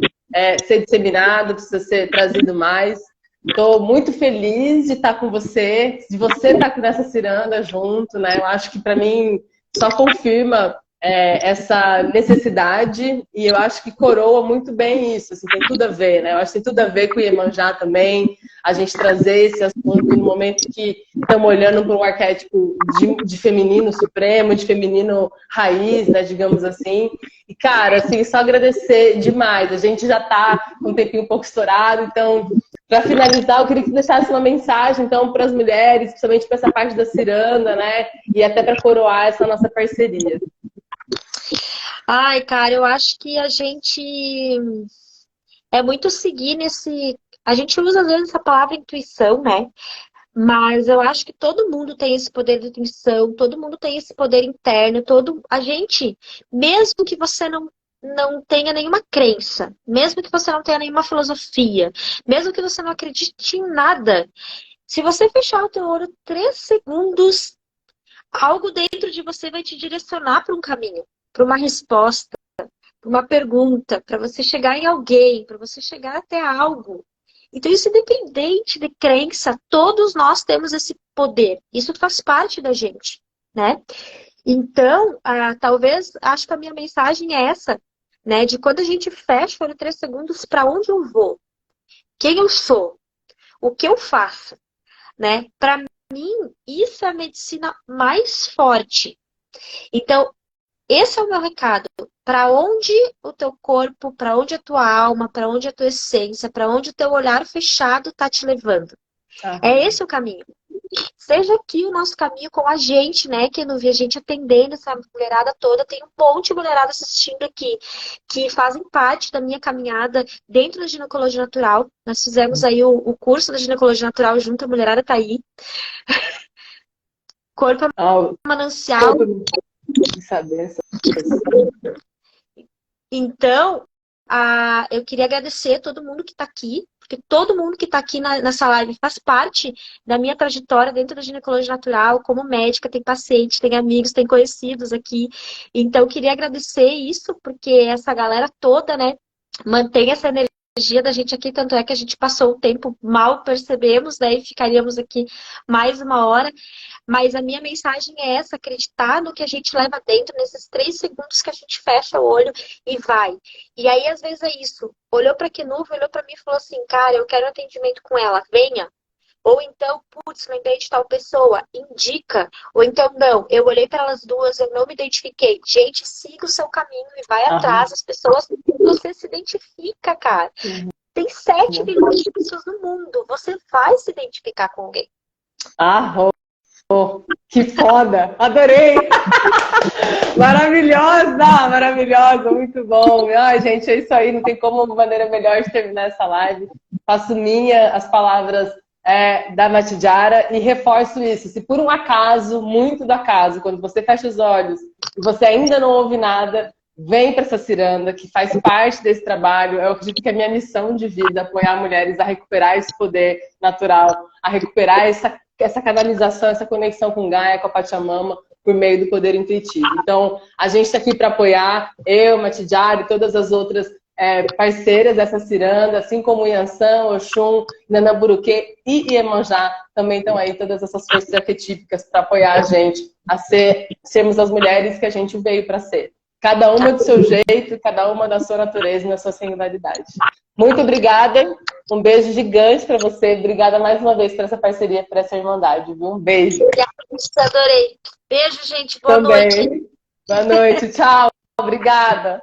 ser disseminado, precisa ser trazido mais. Estou muito feliz de estar com você, de você estar aqui nessa ciranda junto, né? Eu acho que para mim só confirma essa necessidade e eu acho que coroa muito bem isso, assim, tem tudo a ver, né? Eu acho que tem tudo a ver com o Iemanjá também, a gente trazer esse assunto no momento que estamos olhando para um arquétipo de feminino supremo, de feminino raiz, né, digamos assim. E, cara, assim, só agradecer demais. A gente já está com um tempinho um pouco estourado, então, para finalizar, eu queria que você deixasse uma mensagem, então, para as mulheres, principalmente para essa parte da ciranda, né, e até para coroar essa nossa parceria. Ai, cara, eu acho que a gente é muito seguir nesse... A gente usa às vezes essa palavra intuição, né? Mas eu acho que todo mundo tem esse poder de intuição, todo mundo tem esse poder interno, a gente, mesmo que você não tenha nenhuma crença, mesmo que você não tenha nenhuma filosofia, mesmo que você não acredite em nada, se você fechar o teu olho 3 segundos, algo dentro de você vai te direcionar para um caminho, para uma resposta, para uma pergunta, para você chegar em alguém, para você chegar até algo. Então, isso independente de crença, todos nós temos esse poder. Isso faz parte da gente, né? Então, talvez, acho que a minha mensagem é essa, né? De quando a gente fecha o olho 3 segundos, para onde eu vou? Quem eu sou? O que eu faço? Né? Para mim, isso é a medicina mais forte. Então, esse é o meu recado. Para onde o teu corpo, para onde a tua alma, para onde a tua essência, para onde o teu olhar fechado está te levando. É esse o caminho. Seja aqui o nosso caminho com a gente, né? Que eu não vi a gente atendendo essa mulherada toda. Tem um monte de mulherada assistindo aqui que fazem parte da minha caminhada dentro da ginecologia natural. Nós fizemos aí o curso da ginecologia natural junto, a mulherada tá aí. Corpo é manancial. Saber. Então, eu queria agradecer a todo mundo que está aqui, porque todo mundo que está aqui nessa live faz parte da minha trajetória dentro da ginecologia natural, como médica, tem pacientes, tem amigos, tem conhecidos aqui. Então, eu queria agradecer isso, porque essa galera toda, né, mantém essa energia energia da gente aqui, tanto é que a gente passou o tempo, mal percebemos, né? E ficaríamos aqui mais uma hora. Mas a minha mensagem é essa: acreditar no que a gente leva dentro, nesses 3 segundos que a gente fecha o olho e vai. E aí, às vezes, é isso. Olhou para que nuvem, olhou para mim e falou assim, cara, eu quero um atendimento com ela, venha. Ou então, putz, lembrei de tal pessoa, indica. Ou então, não, eu olhei para elas duas, eu não me identifiquei. Gente, siga o seu caminho e vai atrás. As pessoas que você se identifica, cara. Tem 7 milhões de pessoas no mundo. Você vai se identificar com alguém. Que foda! Adorei! Maravilhosa! Maravilhosa! Muito bom! Ai, gente, é isso aí. Não tem como uma maneira melhor de terminar essa live. Faço minha as palavras da Matidhara e reforço isso. Se por um acaso, muito do acaso, quando você fecha os olhos e você ainda não ouve nada, vem para essa ciranda, que faz parte desse trabalho. Eu acredito que é minha missão de vida apoiar mulheres a recuperar esse poder natural, a recuperar essa canalização, essa conexão com Gaia, com a Pachamama, por meio do poder intuitivo. Então, a gente está aqui para apoiar, eu, Matidhara e todas as outras parceiras dessa ciranda, assim como Yansan, Oxum, Nanaburuque e Iemanjá, também estão aí todas essas forças arquetípicas para apoiar a gente a sermos as mulheres que a gente veio para ser. Cada uma do seu jeito, cada uma da sua natureza e na sua singularidade. Muito obrigada. Um beijo gigante para você. Obrigada mais uma vez por essa parceria, por essa irmandade, viu? Um beijo. Adorei. Beijo, gente. Boa Também. noite. Boa noite. Tchau. Obrigada.